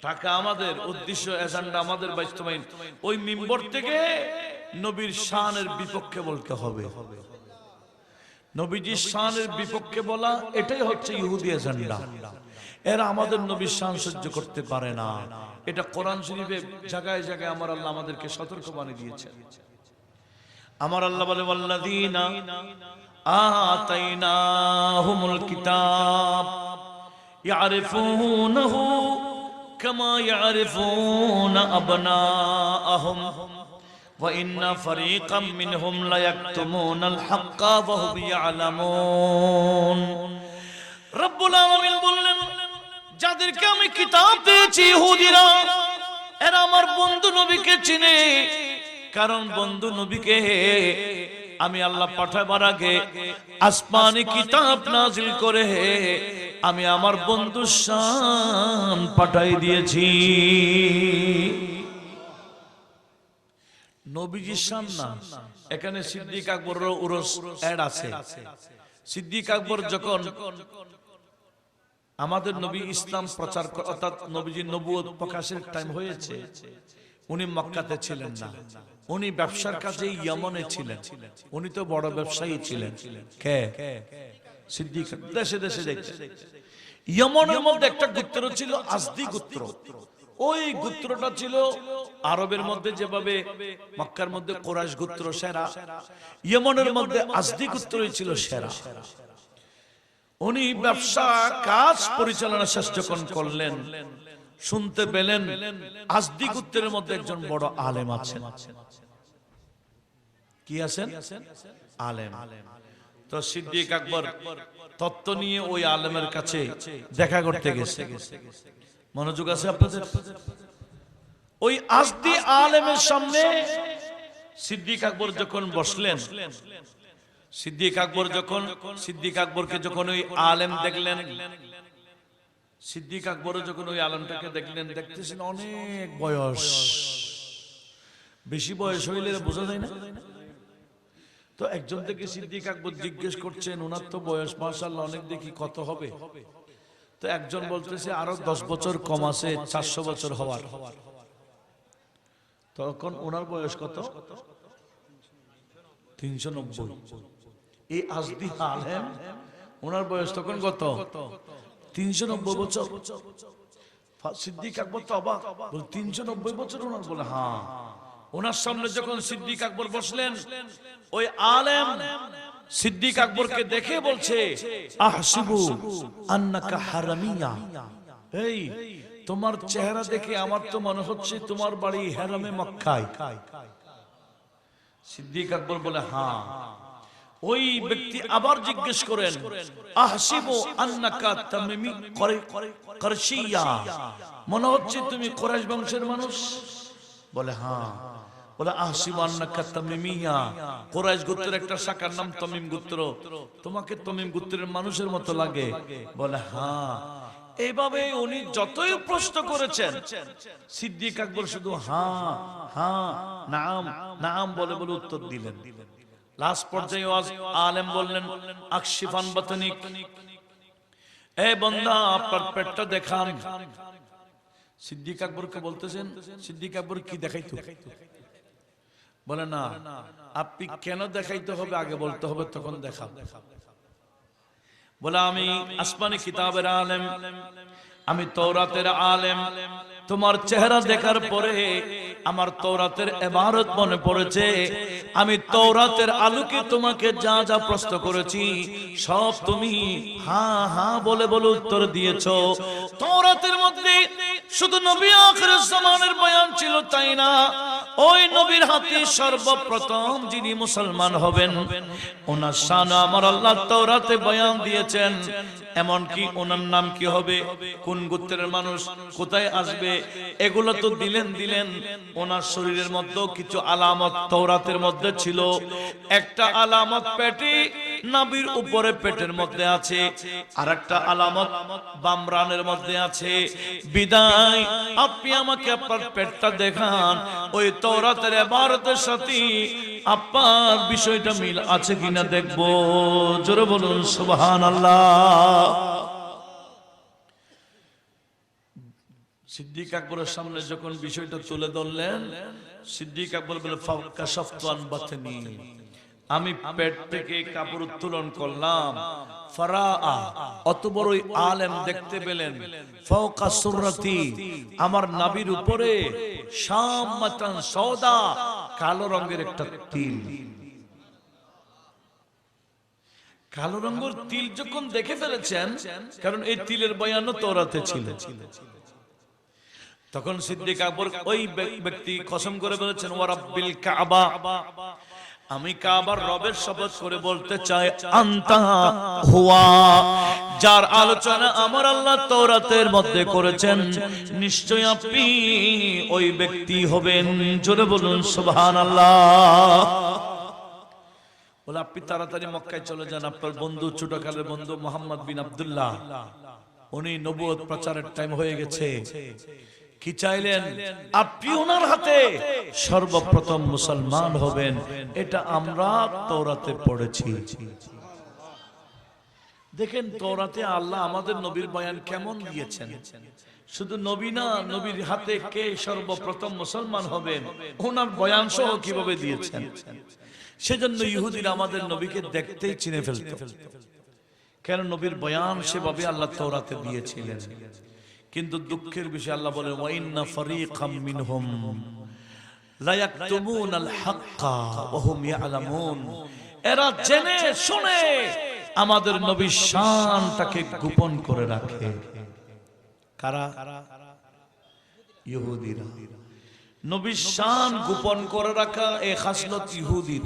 Speaker 1: টাকা আমাদের, উদ্দেশ্য এজেন্ডা আমাদের বাস্তবায়ন। ওই মিম্বর থেকে নবীর শানের বিপক্ষে বলতে হবে। নবীজির শানের বিপক্ষে বলা, এটাই হচ্ছে ইহুদি এজেন্ডা। এরা আমাদের নবীর শান সহ্য করতে পারে না। এটা কোরআন শরীফে জায়গায় জায়গায় আমার আল্লাহ আমাদেরকে সতর্ক বানিয়ে দিয়েছেন। আমার আল্লাহ বলে, ওয়াল্লাযীনা আতাইনাহুমুল কিতাব ইয়ারিফুনাহু কামা ইয়ারিফুনা আবনাআহুম ওয়া ইন্না ফারীকাম মিনহুম লা ইয়াকতুমুনাল হাক্কা ওয়া হুম ইয়ালামুন। রব্বুল আলামিন বললেন, যাদেরকে আমি কিতাব দিয়েছি ইহুদিরা, এরা আমার বন্ধু নবীকে চিনে। কারণ বন্ধু নবীকে আমি আল্লাহ পাঠাবার আগে আসমানি কিতাব নাজিল করে আমি আমার বন্ধুর শান পাঠাই দিয়েছি। নবীজির শান না, এখানে সিদ্দিক আকবরের উরস অ্যাড আছে। সিদ্দিক আকবর যখন আমাদের নবী ইসলাম প্রচার, অর্থাৎ নবীজির নবুয়ত প্রকাশের টাইম হয়েছে, উনি মক্কাতে ছিলেন না, উনি ব্যবসার কাজে ইয়েমেনে ছিলেন। উনি তো বড় ব্যবসায়ী ছিলেন। কে? সিদ্দিক। দেশে দেশে দেখতে। ইয়েমেনের মধ্যে একটা গোত্র ছিল আজদি গোত্র। ওই গোত্রটা ছিল আরবের মধ্যে যেভাবে মক্কার মধ্যে কুরাইশ গোত্র সেরা, ইয়েমেনের মধ্যে আজদি গোত্রই ছিল সেরা। উনি ব্যবসা কাজ পরিচালনা শেষ যখন করলেন, শুনতে পেলেন আজদি গোত্রের মধ্যে একজন বড় আলেম আছেন। কি আছেন? আলেম। তো সিদ্দিক আকবর তত্ত্ব নিয়ে ওই আলেমের কাছে দেখা করতে গেছে। মনোযোগ আছে আপনাদের? ওই আজদি আলেমের সামনে সিদ্দিক আকবর যখন বসলেন, সিদ্দিক আকবরকে যখন ওই আলেম দেখলেন, সিদ্দিক আকবর যখন ওই আলেমটাকে দেখলেন, দেখতেছেন অনেক বয়স, বেশি বয়স হইলে বোঝা যায় না। তো একজন থেকে সিদ্দিক আকবর জিজ্ঞেস করছেন, ওনার তো বয়স মাশাআল্লাহ অনেক, দেখি কত হবে? তো একজন বলতেছে আরো 10 বছর কম আছে, 400 বছর হওয়ার। তখন ওনার বয়স কত? 390। এই আজদি আলেম, ওনার বয়স তখন কত? 390 বছর। সিদ্দিক আকবর তো অবাক, বল 390 বছর ওনার? বলে হ্যাঁ। ওনার সামনে যখন সিদ্দিক আকবর বসলেন, ওই আলেম সিদ্দিক আকবরকে দেখে বলছে, আহসিবু আন্নাকা হারামিয়া। এই তোমার চেহারা দেখে আমার তো মনে হচ্ছে তোমার বাড়ি হেরামে মক্কায়। সিদ্দিক আকবর বলে হ্যাঁ। ওই ব্যক্তি আবার জিজ্ঞেস করেন, আহসিবু আন্নাকা তামিমি কুরাইশিয়া, মনে হচ্ছে তুমি কুরাইশ বংশের মানুষ? বলে হ্যাঁ। বলে আহসিবু আন্নাকা তামিমিয়া, কুরাইশ গোত্রের একটা শাখার নাম তামিম গোত্র, তোমাকে তামিম গোত্রের মানুষের মতো লাগে? বলে হ্যাঁ। এইভাবে উনি যতই প্রশ্ন করেছেন, সিদ্দিক আকবর শুধু হ্যাঁ হ্যাঁ নাম নাম বলে বলে উত্তর দিলেন। লাস্ট পর্যায়ে আলেম বললেন, আকশিফান বাতনিক, এ বান্দা আপনার পেটটা দেখান। সিদ্দিক আকবরকে বলতেছেন, সিদ্দিক আকবর কি দেখাইতো? বলে না, আপনি কেন দেখাইতে হবে আগে বলতে হবে, তখন দেখান। বলে আমি আসমানি কিতাবের আলেম, আমি তওরাতের আলেম, তোমার চেহারা দেখার পরে আমার তওরাতের ইবারত মনে পড়েছে। আমি তওরাতের আলোকে তোমাকে যা যা প্রশ্ন করেছি সব তুমি হ্যাঁ হ্যাঁ বলে বলে উত্তর দিয়েছো। তওরাতের মধ্যে শুধু নবী আখিরের জামানের বয়ান ছিল তাই না, ওই নবীর হাতে সর্বপ্রথম যিনি মুসলমান হবেন ওনার শান আমার আল্লাহ তওরাতে বয়ান দিয়েছেন। এমনকি ওনার নাম কি হবে, কোন গোত্রের মানুষ, কোথায় আসবে, এগুলো তো দিলেন। ওনার শরীরের মধ্যে কিছু আলামত তওরাতের মধ্যে ছিল। একটা আলামত পেটে নাভির উপরে পেটের মধ্যে আছে, আর একটা আলামত বামরানের মধ্যে আছে। বিদায় আপনি আমাকে আপনার পেটটা দেখান, ওই তওরাতের ইবারতের সাথে আপনার বিষয়টা মিল আছে কিনা দেখবো। জোরে বলুন সুবহানাল্লাহ। সিদ্দিক আকবরের সামনে যখন বিষয়টা তুলে ধরলেন, সিদ্দিক আকবর বলে ফাকাশাফতু আন বাতনি, আমি পেট থেকে কাপড় উত্তোলন করলাম। ফারাআ, অত বড়ই আলেম দেখতে পেলেন, ফাওকা সুররাতি, আমার নাভির উপরে শামাতান সওদা, কালো রঙের একটা তিল। কালো রঙের তিল যখন দেখে ফেলেছেন, কারণ এই তিলের বয়ানও তওরাতে ছিল, তখন সিদ্দিক আকবর ওই ব্যক্তি কসম করে বলেছেন, ওয়া রাব্বিল কাবা, আমি কাবার রবের শপথ করে বলতে চাই, আনতা হুয়া, যার আলোচনা আমার আল্লাহ তওরাতের মধ্যে করেছেন নিশ্চয় আপনি ওই ব্যক্তি হবেন। জোরে বলুন সুবহানাল্লাহ। বলে আপনি তাড়াতাড়ি মক্কায় চলে যান, আপনার বন্ধু, ছোটকালের বন্ধু মুহাম্মদ বিন আব্দুল্লাহ, উনি নবুয়ত প্রচারের টাইম হয়ে গেছে। কি চাইলেন? আপনি ওনার হাতে সর্বপ্রথম মুসলমান হবেন। এটা আমরা তওরাতে পড়েছি। দেখেন তওরাতে আল্লাহ আমাদের নবীর বয়ান কেমন দিয়েছেন। শুধু নবী না, নবীর হাতে কে সর্বপ্রথম মুসলমান হবেন ওনার বয়ান সহ কিভাবে দিয়েছেন। সেজন্য ইহুদিরা আমাদের নবীকে দেখতেই চিনে ফেলত, কেন নবীর বয়ান সেভাবে আল্লাহ তওরাতে দিয়েছিলেন। কিন্তু দুঃখের বিষয় আল্লাহ বলেন, ওয়া ইন্না ফারীকাম মিনহুম লা ইয়াকতুমুনাল হাক্কা ওয়া হুম ইয়ালামুন, এরা জেনে শুনে আমাদের নবীর শানটাকে গোপন করে রাখে। কারা? ইহুদিরা। নবীর শান গোপন করে রাখা এই খাসলত ইহুদির।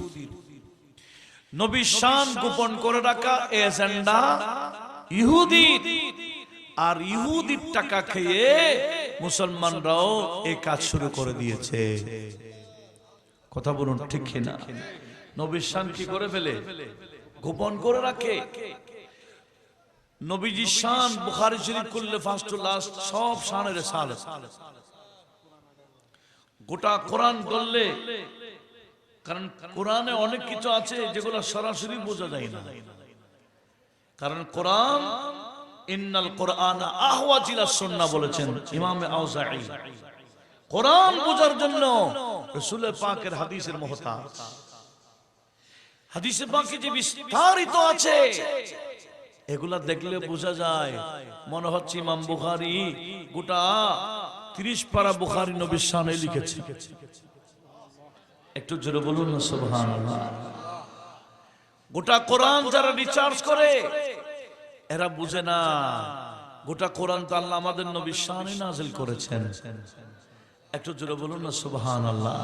Speaker 1: নবীর শান গোপন করে রাখা এই এজেন্ডা ইহুদির। আর ইহুদির টাকা খেয়ে মুসলমানরাও এই কাজ শুরু করে দিয়েছে। কথা বলুন ঠিক কিনা? নবীর শান কি করে ফেলে? গোপন করে রাখে। নবীজির শান বুখারী শরীফ খুললে ফার্স্ট টু লাস্ট সব শানের সালে, গোটা কোরআন করলে, কারণ কোরআনে অনেক কিছু আছে যেগুলো সরাসরি বোঝা যায় না। কারণ কোরআন ইন্নাল কোরআন আহওয়াজ ইলা সুন্নাহ বলেছেন ইমাম আউজাঈ। কোরআন বোঝার জন্য রাসূল পাকের হাদিসের মুহতাজ। হাদিসে পাকে যে বিস্তারিত আছে এগুলা দেখলে বোঝা যায়, মনে হচ্ছে ইমাম বুখারী গোটা 30 পারা বুখারী নবীর শানে লিখেছে। একটু জোরে বলুন না সুবহানাল্লাহ। গোটা কোরআন যারা রিসার্চ করে এরা বুঝে না গোটা কোরআন তো আল্লাহ আমাদের নবীর শানে নাযিল করেছেন। একটু জোরে বলুন না সুবহানাল্লাহ।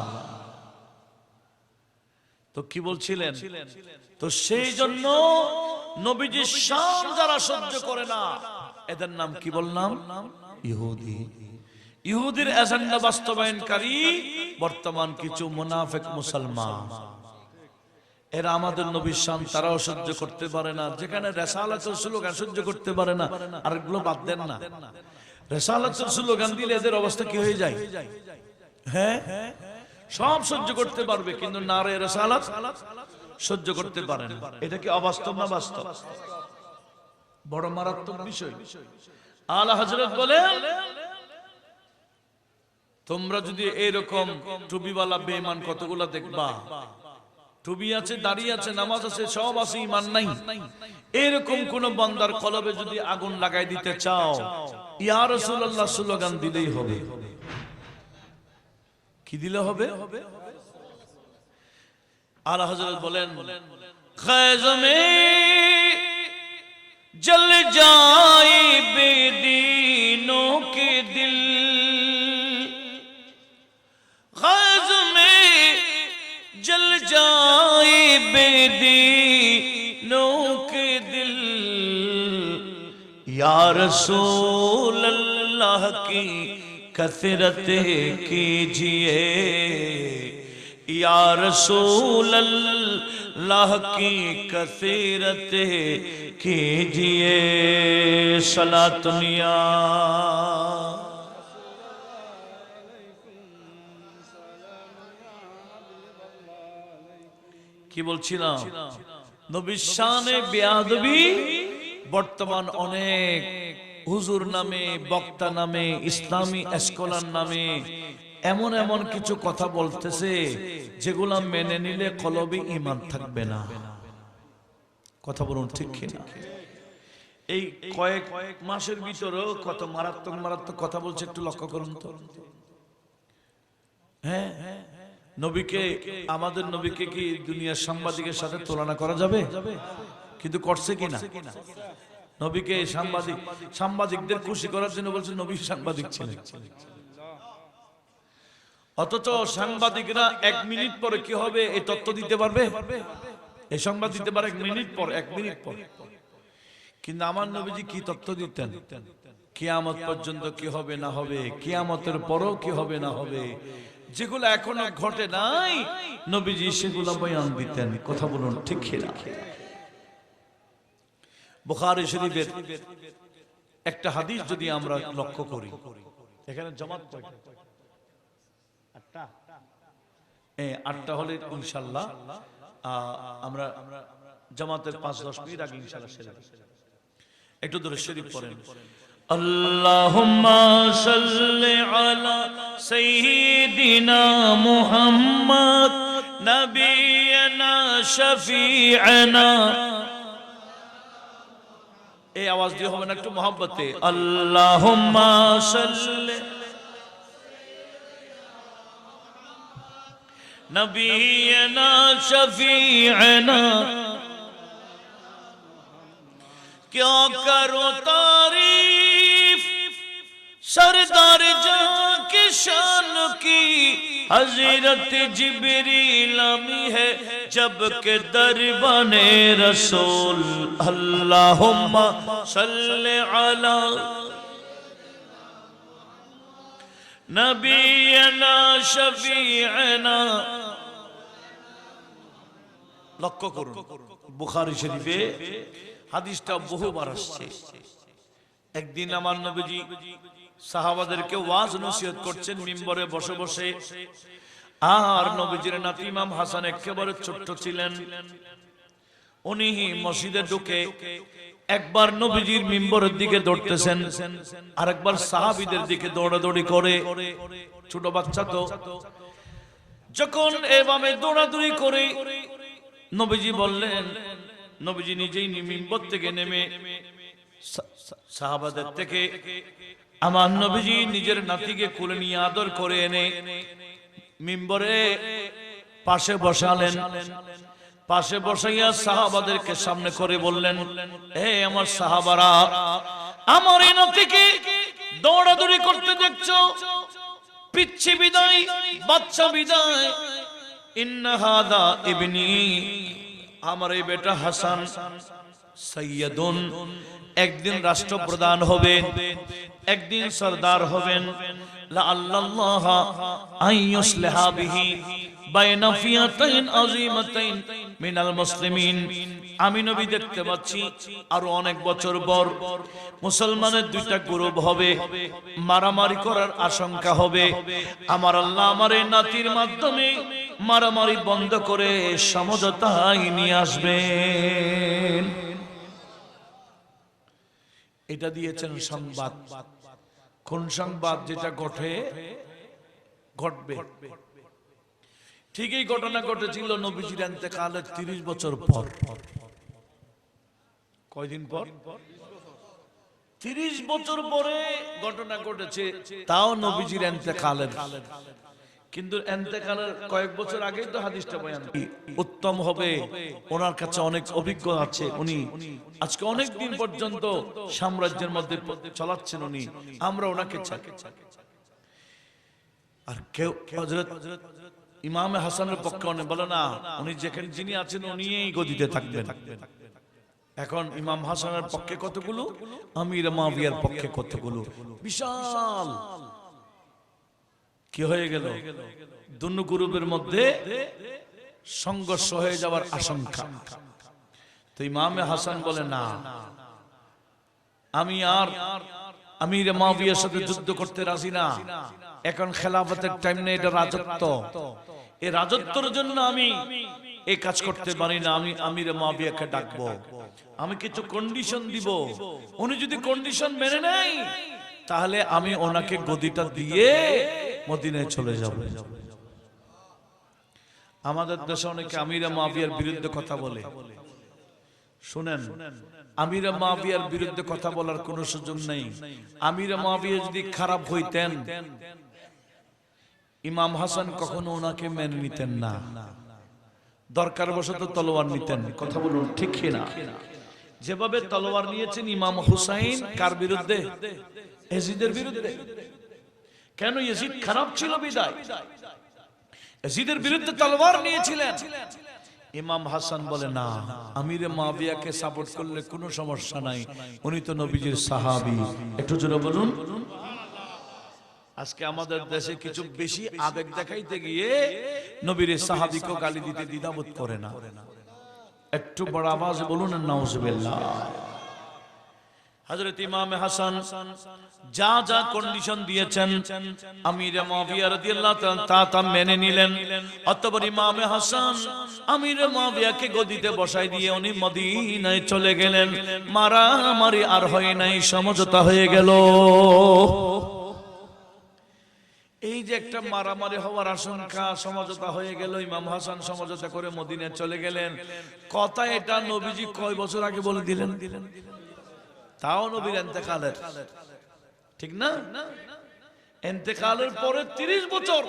Speaker 1: তো কি বলছিলেন? তো সেই জন্য নবীজির শান যারা সহ্য করে না এদের নাম কি বললাম? ইহুদি। ইহুদির এজেন্ডা বাস্তবায়নকারী বর্তমান কিছু মুনাফিক মুসলমান, এরা আমাদের নবীর শান তারাও সহ্য করতে পারে না। যেখানে রিসালাতুল স্লোগান সহ্য করতে পারে না, আর এগুলো বাদ দেন না। রিসালাতুল স্লোগান দিলে এদের অবস্থা কি হয়ে যায়? হ্যাঁ, সব সহ্য করতে পারবে, কিন্তু নারে রিসালাত সহ্য করতে পারে না। এটা কি অবাস্তব না বাস্তব? বড় মারাত্মক বিষয়। আলা হযরত বলেন, তোমরা যদি এইরকম টুপিওয়ালা বেঈমান কতগুলা দেখবা, টুপি আছে, দাড়ি আছে, নামাজ আছে, সব আছে, ঈমান নাই, এরকম কোন বান্দার কলবে যদি আগুন লাগাই দিতে চাও, ইয়া রাসূলুল্লাহ স্লোগান দিলেই হবে। কি দিলে হবে? আলা হযরত বলেন, খিজ মে জল যায় বেদীনো কে দিল, খিজ মে জল যায় বেদীনো কে দিল, ইয়া রাসূল अल्लाह की कसरत कीजिए, या रसूल अल्लाह की कसरत कीजिए, सलातुनिया। কি বলছিলাম? নবীর শানে বেয়াদবি বর্তমান অনেক হুজুর নামে, বক্তা নামে, ইসলামী স্কলার নামে এমন এমন কিছু কথা বলতেছে যেগুলা মেনে নিলে কলবে ঈমান থাকবে না। কথা বলুন ঠিক কিনা? এই কয়েক মাসের ভিতরে কত মারাত্মক মারাত্মক কথা বলছে, একটু লক্ষ্য করুন তো। হ্যাঁ, নবীকে, আমাদের নবীকে কি দুনিয়ার সাংবাদিকের সাথে তুলনা করা যাবে? কিন্তু করছে কিনা? নবীকে সাংবাদিকদের খুশি করার জন্য বলছে নবী সাংবাদিক ছিলেন। অথচ সাংবাদিকরা 1 মিনিট পরে কি হবে এই তথ্য দিতে পারবে, এই সংবাদ দিতে পারে 1 মিনিট পর, 1 মিনিট পর। কিন্তু আমার নবীজি কি তথ্য দিতেন? কিয়ামত পর্যন্ত কি হবে না হবে, কিয়ামতের পরও কি হবে না হবে, যেগুলো এখনো ঘটে নাই, নবীজি সেগুলো বয়ান দিতেন। কথা বলুন ঠিক কিনা? বুখারী শরীফের একটা হাদিস যদি আমরা লক্ষ্য করি, এখানে জামাত কয়টা? 8টা। 8টা হলে ইনশাআল্লাহ আমরা জামাতের 5-10 মিনিট আগে ইনশাআল্লাহ সেরে দেব। একটু দরুদ শরীফ পড়েন। আল্লাহুম্মা সাল্লি আলা সাইয়্যিদিনা মুহাম্মদ নবিয়না শফি'না। এই আওয়াজ দিয়ে হবে না, একটু মোহাব্বতে। আল্লাহুম্মা সাল্লি নবিয়না শফি'না। क्या करो तारीफ सरदार जहां की शान की, हजरत जिब्रील आमी है जब के दरबाने रसूल। अल्लाहुम्मा सल्ले अला नबीना शफीअना। লক্ষ্য করুন বুখারী শরীফে হাদিসটা বহুবার আসছে। একদিন আমার নবীজি সাহাবাদেরকে ওয়াজ নসিহত করছেন মিম্বরে বসে বসে। আর নবীজির নাতি ইমাম হাসান একেবারে ছোট্ট ছিলেন। উনি মসজিদে ঢুকে একবার নবীজির মিম্বরের দিকে দৌড়তেছেন, আরেকবার সাহাবীদের দিকে দৌড়াদৌড়ি করে। ছোট বাচ্চা তো, যখন এভাবে দৌড়াদৌড়ি করে নবীজি বললেন, নবীজি নিজেই মিম্বর থেকে নেমে সাহাবাদের থেকে আমার নবীজি নিজের নাতিকে কোলে নিয়ে আদর করে এনে মিম্বরে পাশে বসালেন। পাশে বসাইয়া সাহাবাদেরকে সামনে করে বললেন, হে আমার সাহাবারা, আমার এই নাতিকে দৌড়াদৌড়ি করতে দেখছো, পিচ্ছি বিদায়, বাচ্চা বিদায়। ইন্না হাদা ইবনি, আমার এই বেটা হাসান সৈয়দুন, একদিন রাষ্ট্রপ্রধান হবেন, একদিন সরদার হবেন। লাআল্লাল্লাহ আইয়ুসলিহা বিহি বাইনা ফিয়াতাইন আযীমাতাইন মিনাল মুসলিমিন। আমি নবী দেখতে পাচ্ছি আর অনেক বছর পর মুসলমানের দুইটা গ্রুপ হবে, মারামারি করার আশঙ্কা হবে। আমার আল্লাহ আমার এই নাতির মাধ্যমে মারামারি বন্ধ করে সমঝোতায় নিয়ে আসবেন। এটা দিয়েছেন সংবাদ। কোন সংবাদ? যেটা ঘটবে। ঠিক এই ঘটনা ঘটেছিল নবীজির ইন্তেকালের 30 বছর পর। কয়দিন পর? 30 বছর পরে ঘটনা ঘটেছে, তাও নবীজির ইন্তেকালের। কিন্তু ইন্তেকালের কয়েক বছর আগেই তো হাদিসটা বয়ান। উত্তম হবে, ওনার কাছে অনেক অভিজ্ঞ আছে, উনি আজকে অনেক দিন পর্যন্ত সাম্রাজ্যের মধ্যে চালাচ্ছেন উনি, আমরা ওনাকে চাই। আর কেউ হযরত ইমামে হাসানের পক্ষে অনেক বলে না, উনি যেখানে যিনি আছেন উনিই গদিতে থাকবেন। এখন ইমাম হাসানের পক্ষে কতগুলো, আমির মুয়াবিয়ার পক্ষে কতগুলো, বিশাল কি হয়ে গেল, দুনো গ্রুপের মধ্যে সংঘর্ষ হয়ে যাওয়ার আশঙ্কা। তো ইমামে হাসান বলে না, আমি আর আমির মুয়াবিয়ার সাথে যুদ্ধ করতে রাজি না। এখন খেলাফতের টাইম নেই, এটা রাজত্ব। এই রাজত্বের জন্য আমি এই কাজ করতে পারি না। আমি আমির মুয়াবিয়াকে ডাকবো, আমি কিছু কন্ডিশন দিব। উনি যদি কন্ডিশন মেনে নেয় তাহলে আমি ওনাকে গদিটা দিয়ে মদিনায় চলে যাব। আমাদের দেশে অনেকে আমির মুয়াবিয়ার বিরুদ্ধে কথা বলে। শুনেন, আমির মুয়াবিয়ার বিরুদ্ধে কথা বলার কোনো সুযোগ নেই। আমির মুয়াবিয়া যদি খারাপ হইতেন, ইমাম হাসান কখনো ওনাকে মেনে নিতেন না, দরকার বশত তলোয়ার নিতেন। কথা বলুন ঠিক না? যেভাবে তলোয়ার নিয়েছেন ইমাম হুসাইন কার বিরুদ্ধে? ইয়াজিদের বিরুদ্ধে। কেন? ইয়াজিদ খারাপ ছিল বিদায় ইয়াজিদের বিরুদ্ধে তলোয়ার নিয়েছিলেন। ইমাম হাসান বলে না, আমিরে মুয়াবিয়াকে সাপোর্ট করলে কোনো সমস্যা নাই, উনি তো নবীজির সাহাবী। একটু জোরে বলুন। আজকে আমাদের দেশে কিছু বেশি আবেগ দেখাইতে গিয়ে নবীর সাহাবীকে গালি দিতে দ্বিধাবোধ করে না। একটু বড় আওয়াজে বলুন নাউজুবিল্লাহ। হযরত ইমাম হাসান যা যা কন্ডিশন দিয়েছেন আমির মুয়াবিয়া রাদিয়াল্লাহু তাআলা তা মেনে নিলেন। অতঃপর ইমাম হাসান আমির মুয়াবিয়াকে গদিতে বসাই দিয়ে উনি মদিনায় চলে গেলেন। মারামারি আর হয় নাই, সমঝোতা হয়ে গেল। এই যে একটা মারামারি হওয়ার আশঙ্কা, সমঝোতা হয়ে গেল। ইমাম হাসান সমঝোতা করে মদিনায় চলে গেলেন। কথা এটা নবীজি কয় বছর আগে বলে দিলেন, তাও নবীর ইন্তেকালের, ঠিক না? ইন্তেকালের পরে 30 বছর,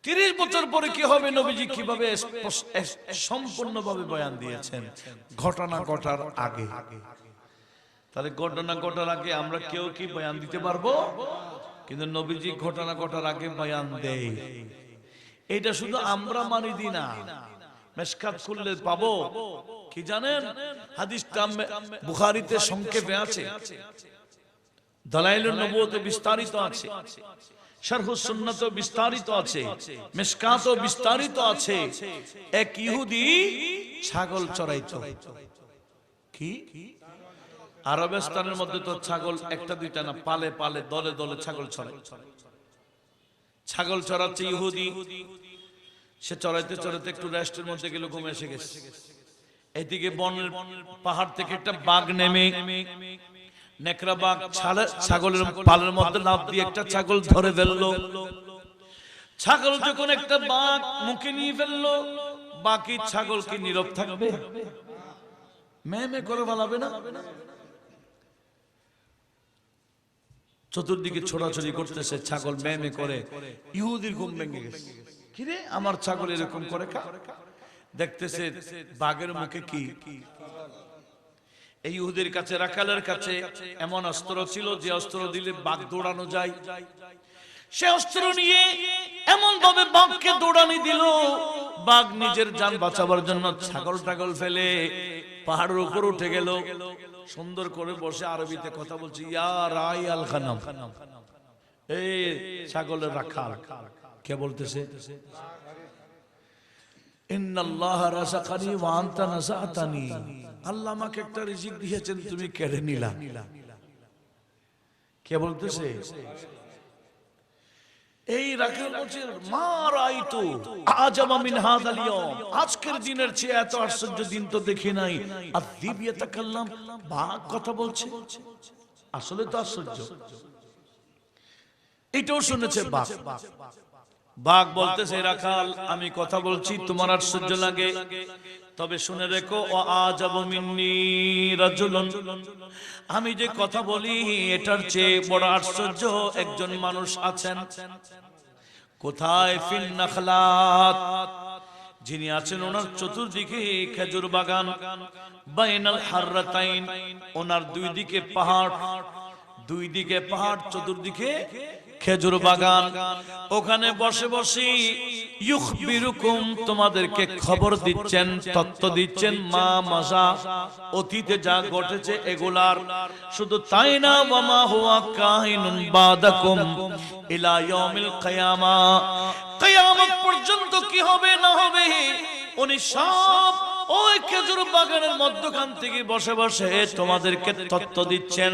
Speaker 1: 30 বছর পরে কি হবে, নবীজি কিভাবে সম্পূর্ণভাবে বয়ান দিয়েছেন ঘটনা ঘটার আগে। তাহলে ঘটনা ঘটার আগে আমরা কেউ কি বয়ান দিতে পারবো? কিন্তু নবীজি ঘটনা ঘটার আগে বয়ান দেয়। এটা শুধু আমরা মানি দি না, মেশকাত খুললে পাবো কি জানেন? হাদিসটা বুখারীতে সংক্ষেপে আছে, দালাইলুন নবুওতে বিস্তারিত আছে, শারহুস সুন্নাতে বিস্তারিত আছে, মেশকাতে বিস্তারিত আছে। এক ইহুদি ছাগল চড়াইতো। কি? আরবিস্তানের মধ্যে তো ছাগল একটা দুইটা না, পালে পালে দলে দলে ছাগল চড়ায়। ছাগল চড়াচ্ছে ইহুদি। সে চড়াইতে চড়াইতে একটু রেস্টের মধ্যে গেল, ঘুম এসে গেছে। এদিকে বনের পাহাড় থেকে একটা বাঘ নেমে, নেকড়া বাঘ ছাগলের পালের মধ্যে লাফ দিয়ে একটা ছাগল ধরে ফেললো। ছাগল যখন একটা বাঘ মুখে নিয়ে ফেললো, বাকি ছাগল কি নীরব থাকবে? মে করে বলাবে না? চতুর্দিকে ছোড়াছড়ি করতেছে, ছাগল মে করে। ইহুদির ঘুম ভেঙে গেছে। কিরে, আমার ছাগল এরকম করে? দেখতেছে বাঘের মুখে কি এই ইহুদির কাছে, রাখালের কাছে এমন অস্ত্র ছিল যে অস্ত্র দিলে বাঘ দৌড়ানো যায়। সে অস্ত্র নিয়ে এমন ভাবে বাঘকে দৌড়ানি দিল, বাঘ নিজের জান বাঁচাবার জন্য ছাগল টাগল ফেলে পাহাড়ের উপর উঠে গেল। সুন্দর করে বসে আরবিতে কথা বলছে, ইয়া রাই আল খানাম, এই ছাগলের রাখাল। কে বলতেছে? ইন্নাল্লাহ রাযাকানি ওয়া আনতা নাযাতানি, আল্লাহ আমাকে একটা রিজিক দিয়েছেন, তুমি কেড়ে নিলা। কে বলতেছে? এই রাখাল বলছে, মা রাআইতু আজাবা মিন হাযাল ইয়াওম, আজকের দিনের চেয়ে এত আশ্চর্য দিন তো দেখি নাই। আযীব ইয়াতাকাল্লাম, বাঘ কথা বলছে, আসলে তো আশ্চর্য। এটাও শুনেছে বাঘ। বাঘ বলতেছে, রাখাল আমি কথা বলছি, তোমার আশ্চর্য লাগে, তবে শুনে রেখো, ও আজাবু মিন্নি রাজুলুন, আমি যে কথা বলি এটার চেয়ে বড় আশ্চর্য একজন মানুষ আছেন। কোথায়? ফিন নাখলাত, যিনি আছেন ওনার চতুর্দিকে খেজুর বাগান, বাইনাল হাররাতাইন, ওনার দুই দিকে পাহাড়, দুই দিকে পাহাড়, চতুর্দিকে খেজুর বাগান। ওখানে বসে বসে ইউখবিরুকুম, তোমাদেরকে খবর দিচ্ছেন, তথ্য দিচ্ছেন, মা মাযা, অতীতে যা ঘটেছে এগুলার। শুধু তাই না, ওয়া মা হুয়া কাহিনুন বাদাকুম ইলা ইয়াউমিল কিয়ামা, কিয়ামত পর্যন্ত কি হবে না হবে উনি সব ওই খেজুর বাগানের মধ্যখান থেকে বসে বসে তোমাদেরকে তথ্য দিচ্ছেন।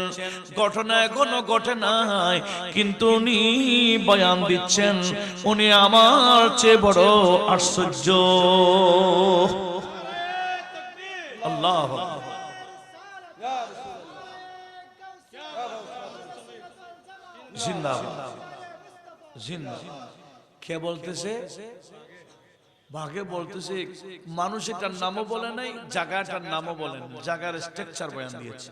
Speaker 1: ঘটনা এখনো ঘটে নাই, কিন্তু উনি বয়ান দিচ্ছেন, উনি আমার চেয়ে বড় আশ্চর্য। আল্লাহু জিন্দাবাদ, জিন্দাবাদ। কে বলতেছে? বাঘে বলতেছে, মানুষ এটার নামও বলে নাই, জায়গাটার নামও বলেন, জায়গার স্ট্রাকচার বয়ান দিয়েছে।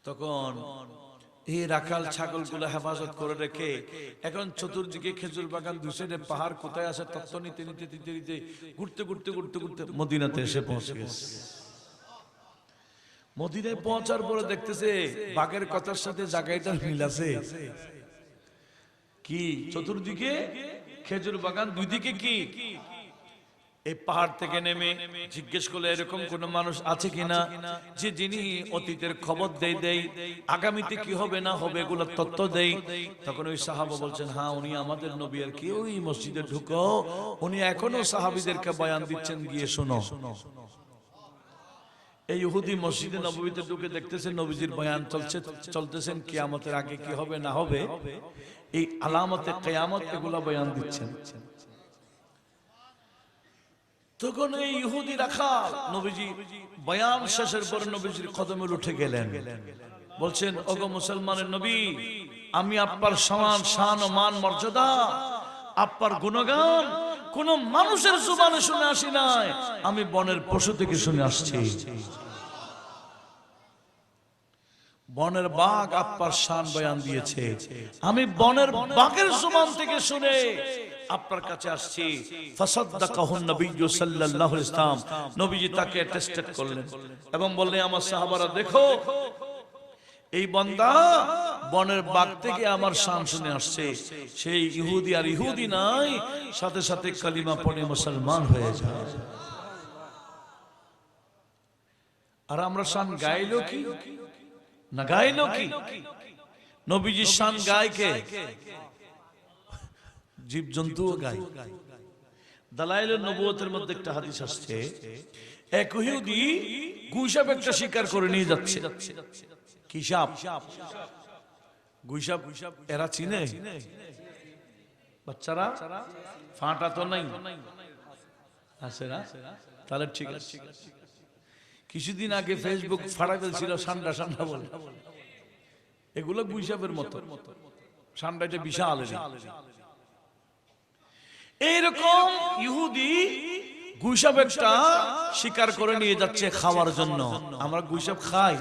Speaker 1: তখন এই রাখাল ছাগলগুলো হেফাজত করে রেখে এখন চতুর্দিকে খেজুর বাগান, দুই সাইডে পাহাড়, কোথায় আছে তত্ত্ব নিতে নিতে নিতে নিতে ঘুরতে ঘুরতে ঘুরতে ঘুরতে মদিনাতে এসে পৌঁছে গেছে। মদিনায় পৌঁছার পরে দেখতেছে বাঘের কথার সাথে জায়গাটার মিল আছে। কি? চতুর্দিকে খেজুর বাগান, দুই দিকে কি? এই পাহাড় থেকে নেমে জিজ্ঞেস করলে এরকম কোন মানুষ আছে কিনা যে যিনি অতীতের খবর দেয়, আগামীতে কি হবে না হবে এগুলো তথ্য দেয়। তখন ওই সাহাবা বলছেন, হ্যাঁ উনি আমাদের নবী। আর কি? ওই মসজিদে ঢুকো, উনি এখনো সাহাবীদেরকে বয়ান দিচ্ছেন, গিয়ে শোনো। এই ইহুদি মসজিদে নববীতে ঢুকে দেখতেছেন নবীজির বয়ান চলতেছেন, কিয়ামতের আগে কি হবে না হবে, এই আলামতে কিয়ামত এগুলা বয়ান দিচ্ছেন। তখন এই ইহুদি রাখাল নবীজি বয়ান শেষের পর নবীজির কদমে উঠে গেলেন, বলছেন, ওগো মুসলমানের নবী, আমি আপনার সমান শান ও মান মর্যাদা, আপনার গুণগান কোন মানুষের জবানে শুনে আসি নাই, আমি বনের পশু থেকে শুনে আসছি। বনের বাঘ আপনার শান বয়ান দিয়েছে, আমি বনের বাঘের জবান থেকে শুনে আপনার কাছে আসছি। ফাসাদদাকাহুন নবী সাল্লাল্লাহু আলাইহি ওয়াসাল্লাম, নবীজি তাকে টেস্টেড করলেন এবং বললেন, আমার সাহাবারা দেখো, এই বান্দা বনের বাঘ থেকে আমার শান শুনে আসছে। সেই ইহুদি আর ইহুদি নাই, সাথে সাথে কালিমা পড়ে মুসলমান হয়ে যায়। আর আমরা শান গাইলো কি না গাইলো কি? নবীজির শান গায় কে? জীব জন্তুও গায়। দালাইলুন নবুয়তের মধ্যে একটা হাদিস আসছে, এক ইহুদি গুইসাপ একটা শিকার করে নিয়ে যাচ্ছে। কি সাপ? গুইসাপ। এরা চিনে? বাচ্চারা ফাঁটা তো নাই আছে না? তাহলে ঠিক আছে। কিছুদিন আগে ফেসবুক ফাড়া ফেলছিল সান্ডা সান্ডা বলে, এগুলো গুইসাপের মতো, সান্ডাটা বিশাল। এইরকম ইহুদি গুইসাপ একটা শিকার করে নিয়ে যাচ্ছে খাওয়ার জন্য। আমরা গুইসাপ খাই।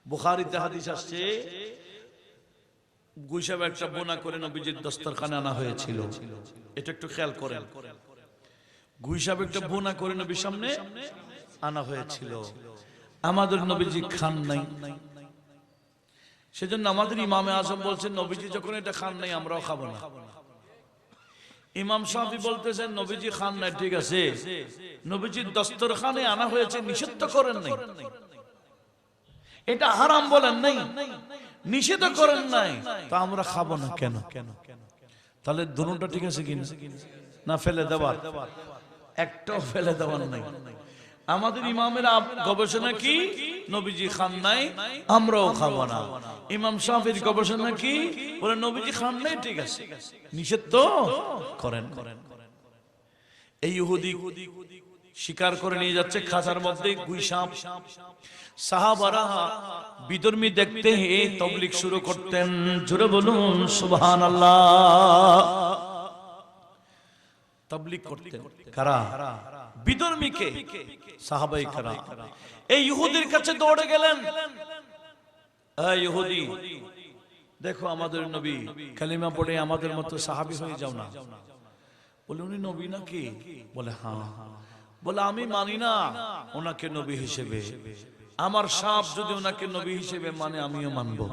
Speaker 1: বুখারীতে হাদিস আসছে, গুইসাপ একটা বোনা করে নবীজির দস্তরখানে আনা হয়েছিল। এটা একটু খেয়াল করেন। গুইসাব একটা বোনা করে নবীর সামনে আনা হয়েছিল। আমাদের নবীজি খান নাই, সেজন্য আমাদের ইমামে আজম বলছেন নবীজি যখন এটা খান নাই আমরাও খাবো না। ইমাম শাফি বলতেছেন নবীজি খান নাই, ঠিক আছে, নবীজির দস্তরখানে আনা হয়েছে, নিষিদ্ধ করেন নাই, এটা হারাম বলেন নাই, নিষিদ্ধ করেন নাই, তা আমরা খাবো না কেন? তাহলে দুটোটা ঠিক আছে কিনা? না ফেলে দেওয়ার, একটাও ফেলে দেওয়ার নাই। আমাদের ইমামের গবেষণা কি? নবীজি খান নাই, আমরাও খাবো না। ইমাম শাফির গবেষণা কি? বলে নবীজি খান নাই, ঠিক আছে, নিষেধ তো করেন। এই ইহুদি শিকার করে নিয়ে যাচ্ছে খাঁচার মধ্যে গুইসাপ। সাহাবারা বিধর্মী দেখতে তাবলীগ শুরু করতেন। জোরে বলুন সুবহানাল্লাহ। তাবলীগ করতেন কারা? বিধর্মীকে সাহাবায়ে কেরাম। এই ইহুদির কাছে দৌড়ে গেলেন, এই ইহুদি দেখো আমাদের নবী কালিমা পড়ে আমাদের মতো সাহাবী হয়ে যাও না। বলে উনি নবী নাকি? বলে হ্যাঁ। বলে আমি মানি না ওনাকে নবী হিসেবে, আমার সাপ যদি ওনাকে নবী হিসেবে মানে আমিও মানবো।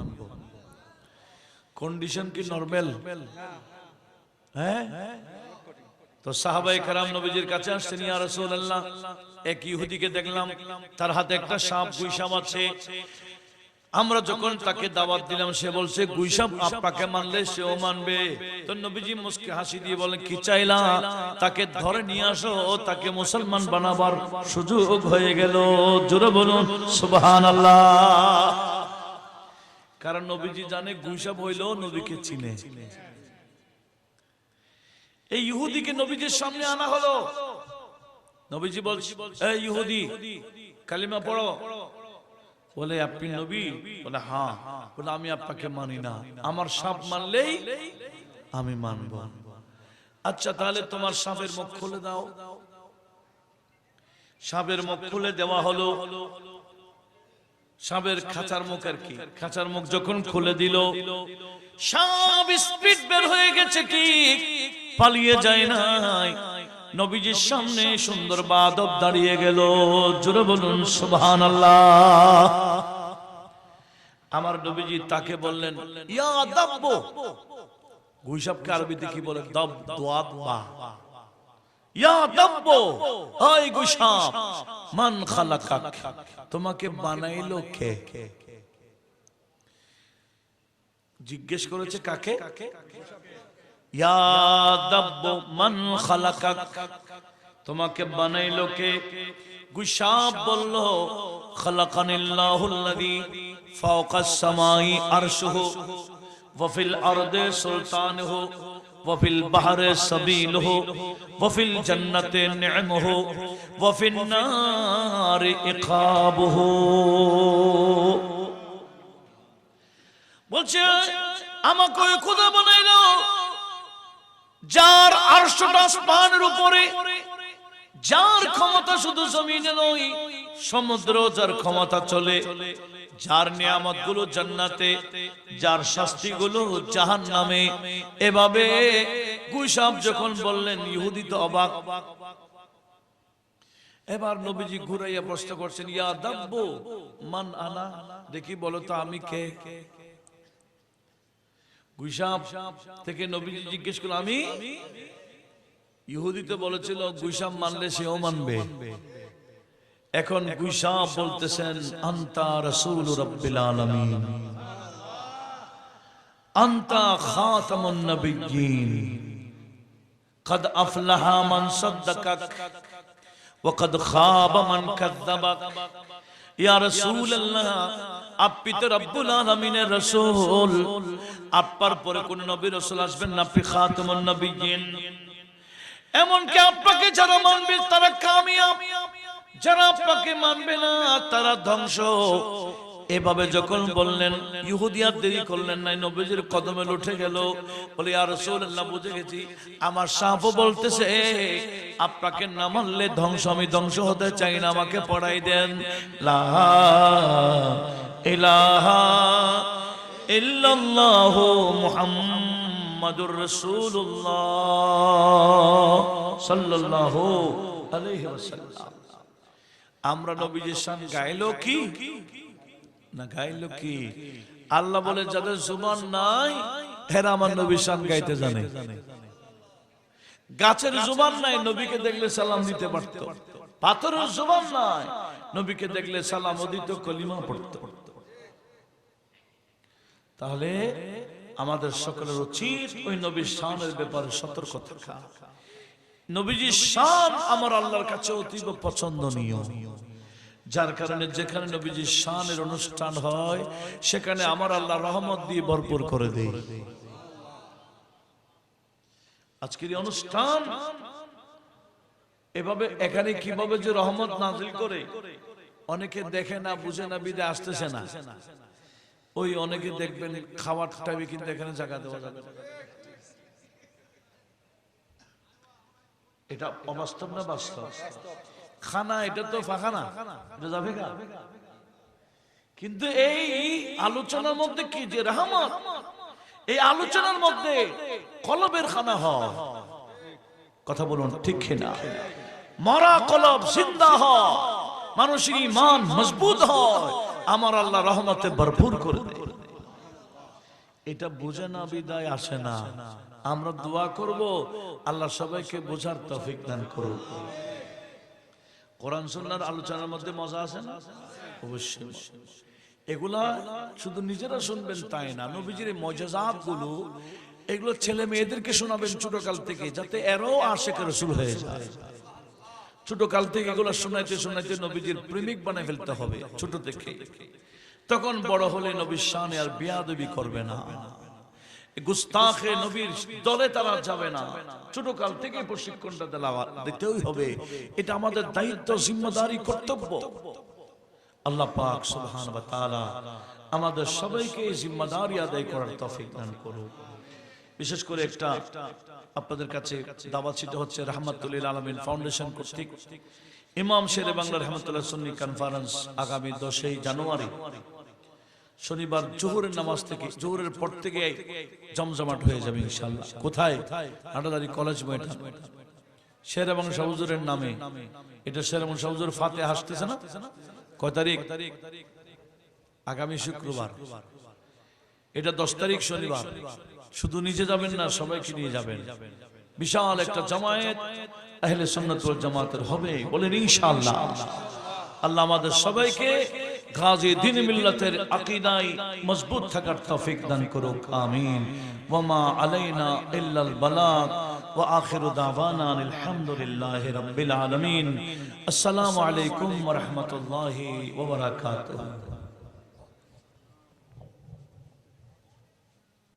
Speaker 1: কন্ডিশন কি নরমাল? হ্যাঁ। তো সাহাবায়ে কেরাম নবীজির কাছে আসছেন, ইয়া রাসূলুল্লাহ, এক ইহুদিকে দেখলাম তার হাতে একটা সাপ গুইসাপ আছে। আমরা যখন তাকে দাওয়াত দিলাম সে বলছে গুইসাপ আপনাকে মানলে সেও মানবে। তো নবীজি মুস্কি হাসি দিয়ে বলেন কি চাইলা? তাকে ধরে নিয়ে আসো, তাকে মুসলমান বানাবার সুযোগ হয়ে গেল। জোরে বলুন সুবহানাল্লাহ। কারণ নবীজি জানে গুইসাপ হইলেও নবীকে চিনে। এই ইহুদিকে নবীজির সামনে আনা হলো। নবীজি বলছে এই ইহুদি কালিমা পড়ো। বলে আপনি নবী? বলে হ্যাঁ। বলে আমি আপনাকে মানি না, আমার সাপ মানলেই আমি মানব। আচ্ছা তাহলে তোমার সাপের মুখ খুলে দাও। সাপের মুখ খুলে দেওয়া হলো। সাপের খাঁচার মুখ আর কি, খাঁচার মুখ যখন খুলে দিল সাপ স্পিড বের হয়ে গেছে, ঠিক পালিয়ে যায় নাই। নবীজির সামনে সুন্দর বাদব দাঁড়িয়ে গেল। জোরে বলুন সুবহানাল্লাহ। আমার নবীজি তাকে বললেন ইয়া দাব্ব। গুইসাপকে আরবিতে কি বলে? দাব, দাওয়াত বা। ইয়া দাব্ব, ওই গুইসাপ, মান খালাকাক, তোমাকে বানাইলো কে? জিজ্ঞেস করেছে কাকে? ইয়া দাব্ব মান খালাকাক, তোমাকে বানাইলো কে? গুইসাপ বলল খালাকানিল্লাহুল্লাযী ফাওকাস সামাই আরশুহু ওয়া ফিল আরদি সুলতানুহু ওয়া ফিল বাহরি সাবিলুহু ওয়া ফিল জান্নাতি নি'মুহু ওয়া ফিন নারি ইকাবুহু। বলছে আমাকে ওই খোদা বানাইলো যার আরশটা আসমানের উপরে, যার ক্ষমতা শুধু জমিনে নয় সমুদ্র, যার ক্ষমতা চলে, যার নিয়ামত গুলো জান্নাতে, যার শাস্তি গুলো জাহান্নামে। এভাবে গুইসাপ যখন বললেন ইহুদি তো অবাক। এবার নবীজি ঘুরাইয়া প্রশ্ন করছেন ইয়া দাব্ব মান আনা, দেখি বলো তো আমি কে? গুইসাপ থেকে নবীজি জিজ্ঞেস করল আমি? ইহুদিতে বলেছিল গুইসাপ মানলে সেও মানবে। এখন গুইসাপ বলতেছেন আনতা রাসূল রাব্বিল আলামিন, আনতা খাতামুন নবিয়্যিন, قد أفلح من صدقك وقد خاب من كذبك। ইয়া রাসূলুল্লাহ, আপনি তো রব্বুল আলামিনের রাসূল, আপনার পরে কোন নবী রাসূল আসবেন না, আপনি খাতামুন নবিয়্যিন। এমনকি আপনাকে যারা মানবে তারা কামিয়াব, যারা আপনাকে মানবে না তারা ধ্বংস। এভাবে যখন বললেন ইহুদি আর দেরি করলেন না, নবীজির কদমে উঠে গেল। বলে ইয়া রাসূলুল্লাহ, বুঝে গেছি, আমার সাফও বলতেছে আপনাকে না মানলে ধ্বংস, আমি ধ্বংস হতে চাই না, আমাকে পড়াই দেন লা ইলাহা ইল্লাল্লাহু মুহাম্মাদুর মুহাম্মাদুর রাসূলুল্লাহ সাল্লাল্লাহু আলাইহি ওয়াসাল্লাম। আমরা নবীজির শান গাইলো কি না গাইলো কি? আল্লাহ বলে যাদের জুবান নাই এরা আমার নবীর শান গাইতে জানে। গাছের জুবান নাই, নবীকে দেখলে সালাম দিতে পারত। পাথরের জুবান নাই, নবীকে দেখলে সালাম দিত, কলিমা পড়ত। তাহলে আমাদের সকলের উচিত ওই নবীর শানের ব্যাপারে সতর্ক থাকা। নবীজির শান আমার আল্লাহর কাছে অতীব পছন্দনীয়, যার কারণে যেখানে নবীজির শানের অনুষ্ঠান হয় সেখানে আমার আল্লাহ রহমত দিয়ে ভরপুর করে দেয়। আজকের এই অনুষ্ঠান এভাবে এখানে কিভাবে যে রহমত নাজিল করে অনেকে দেখে না, বুঝে না, বিদায় আসতেছে না। ওই অনেকে দেখবেন খাওয়ার টাইমে কিন্তু এখানে জায়গা দেওয়া যাবে না। এটা অবাস্তব না বাস্তব? খানা এটা তো ফাঁকা না, এটা যাবে না। কিন্তু এই আলোচনার মধ্যে কি যে রহমত, এই আলোচনার মধ্যে কলবের খানা হয়। কথা বলুন ঠিক কিনা? মরা কলব জিন্দা হয়, মানুষের ঈমান মজবুত হয়, আমার আল্লাহ রহমতে ভরপুর করে দেয়। এটা বুঝে না বিদায় আসে না। আমরা দোয়া করব আল্লাহ সবাইকে বোঝার তৌফিক দান করুন। কোরআন সুন্নাহর আলোচনার মধ্যে মজা আছে না? অবশ্যই। এগুলা শুধু নিজেরা শুনবেন তাই না, নবীজির মুজিজাত গুলো এগুলো ছেলে মেয়েদেরকে শোনাবেন ছোটকাল থেকে, যাতে এরাও আশিক রাসূল হয়ে যায়। ছোটকাল থেকে এগুলো শোনাইতে শোনাইতে নবীজির প্রেমিক বানায় ফেলতে হবে ছোট থেকে। তখন বড় হলে নবীর শানে আর বেয়াদবি করবে না, গুস্তাখে নবীর দলে তারা যাবে না। ছোটকাল থেকে প্রশিক্ষণটা দিতেই হবে। এটা আমাদের দায়িত্ব, জিম্মাদারি, কর্তব্য। আল্লাহ পাক সুবহানাহু ওয়া তাআলা আমাদের সবাইকে জিম্মাদারি আদায় করার তৌফিক দান করুন। বিশেষ করে একটা আপনাদের কাছে দাওয়াত ছিল হচ্ছে রাহমাতুল লিল আলামিন ফাউন্ডেশন কর্তৃক ইমাম শেরে বাংলা রাহমাতুল্লাহ সুন্নি কনফারেন্স আগামী 10 জানুয়ারি শনিবার জোহরের নামাজ থেকে, জোহরের পর থেকে জমজমাট হয়ে যাবে ইনশাআল্লাহ। কোথায়? আটাদারি কলেজ ময়দান, শেরে বাংলা শাহুজুরের নামে। এটা শেরে বাংলা শাহুজুর ফাতিহা আসতেছে না? কয় তারিখ? আগামী শুক্রবার। এটা 10 তারিখ শনিবার। শুধু নিজে যাবেন না, সবাইকে নিয়ে যাবেন। বিশাল একটা জামায়াত আহলে সুন্নাত ওয়াল জামাতের হবে, বলেন ইনশাআল্লাহ। আল্লাহ আমাদের সবাইকে গাজী দ্বীন মিল্লাতের আকীদায় মজবুত থাকার তৌফিক দান করুক, আমিন। ওয়া মা আলাইনা ইল্লাল বালাগ ওয়া আখিরু দাওয়ানা আলহামদুলিল্লাহি রাব্বিল আলামিন। আসসালামু আলাইকুম ওয়া রাহমাতুল্লাহি ওয়া বারাকাতুহু।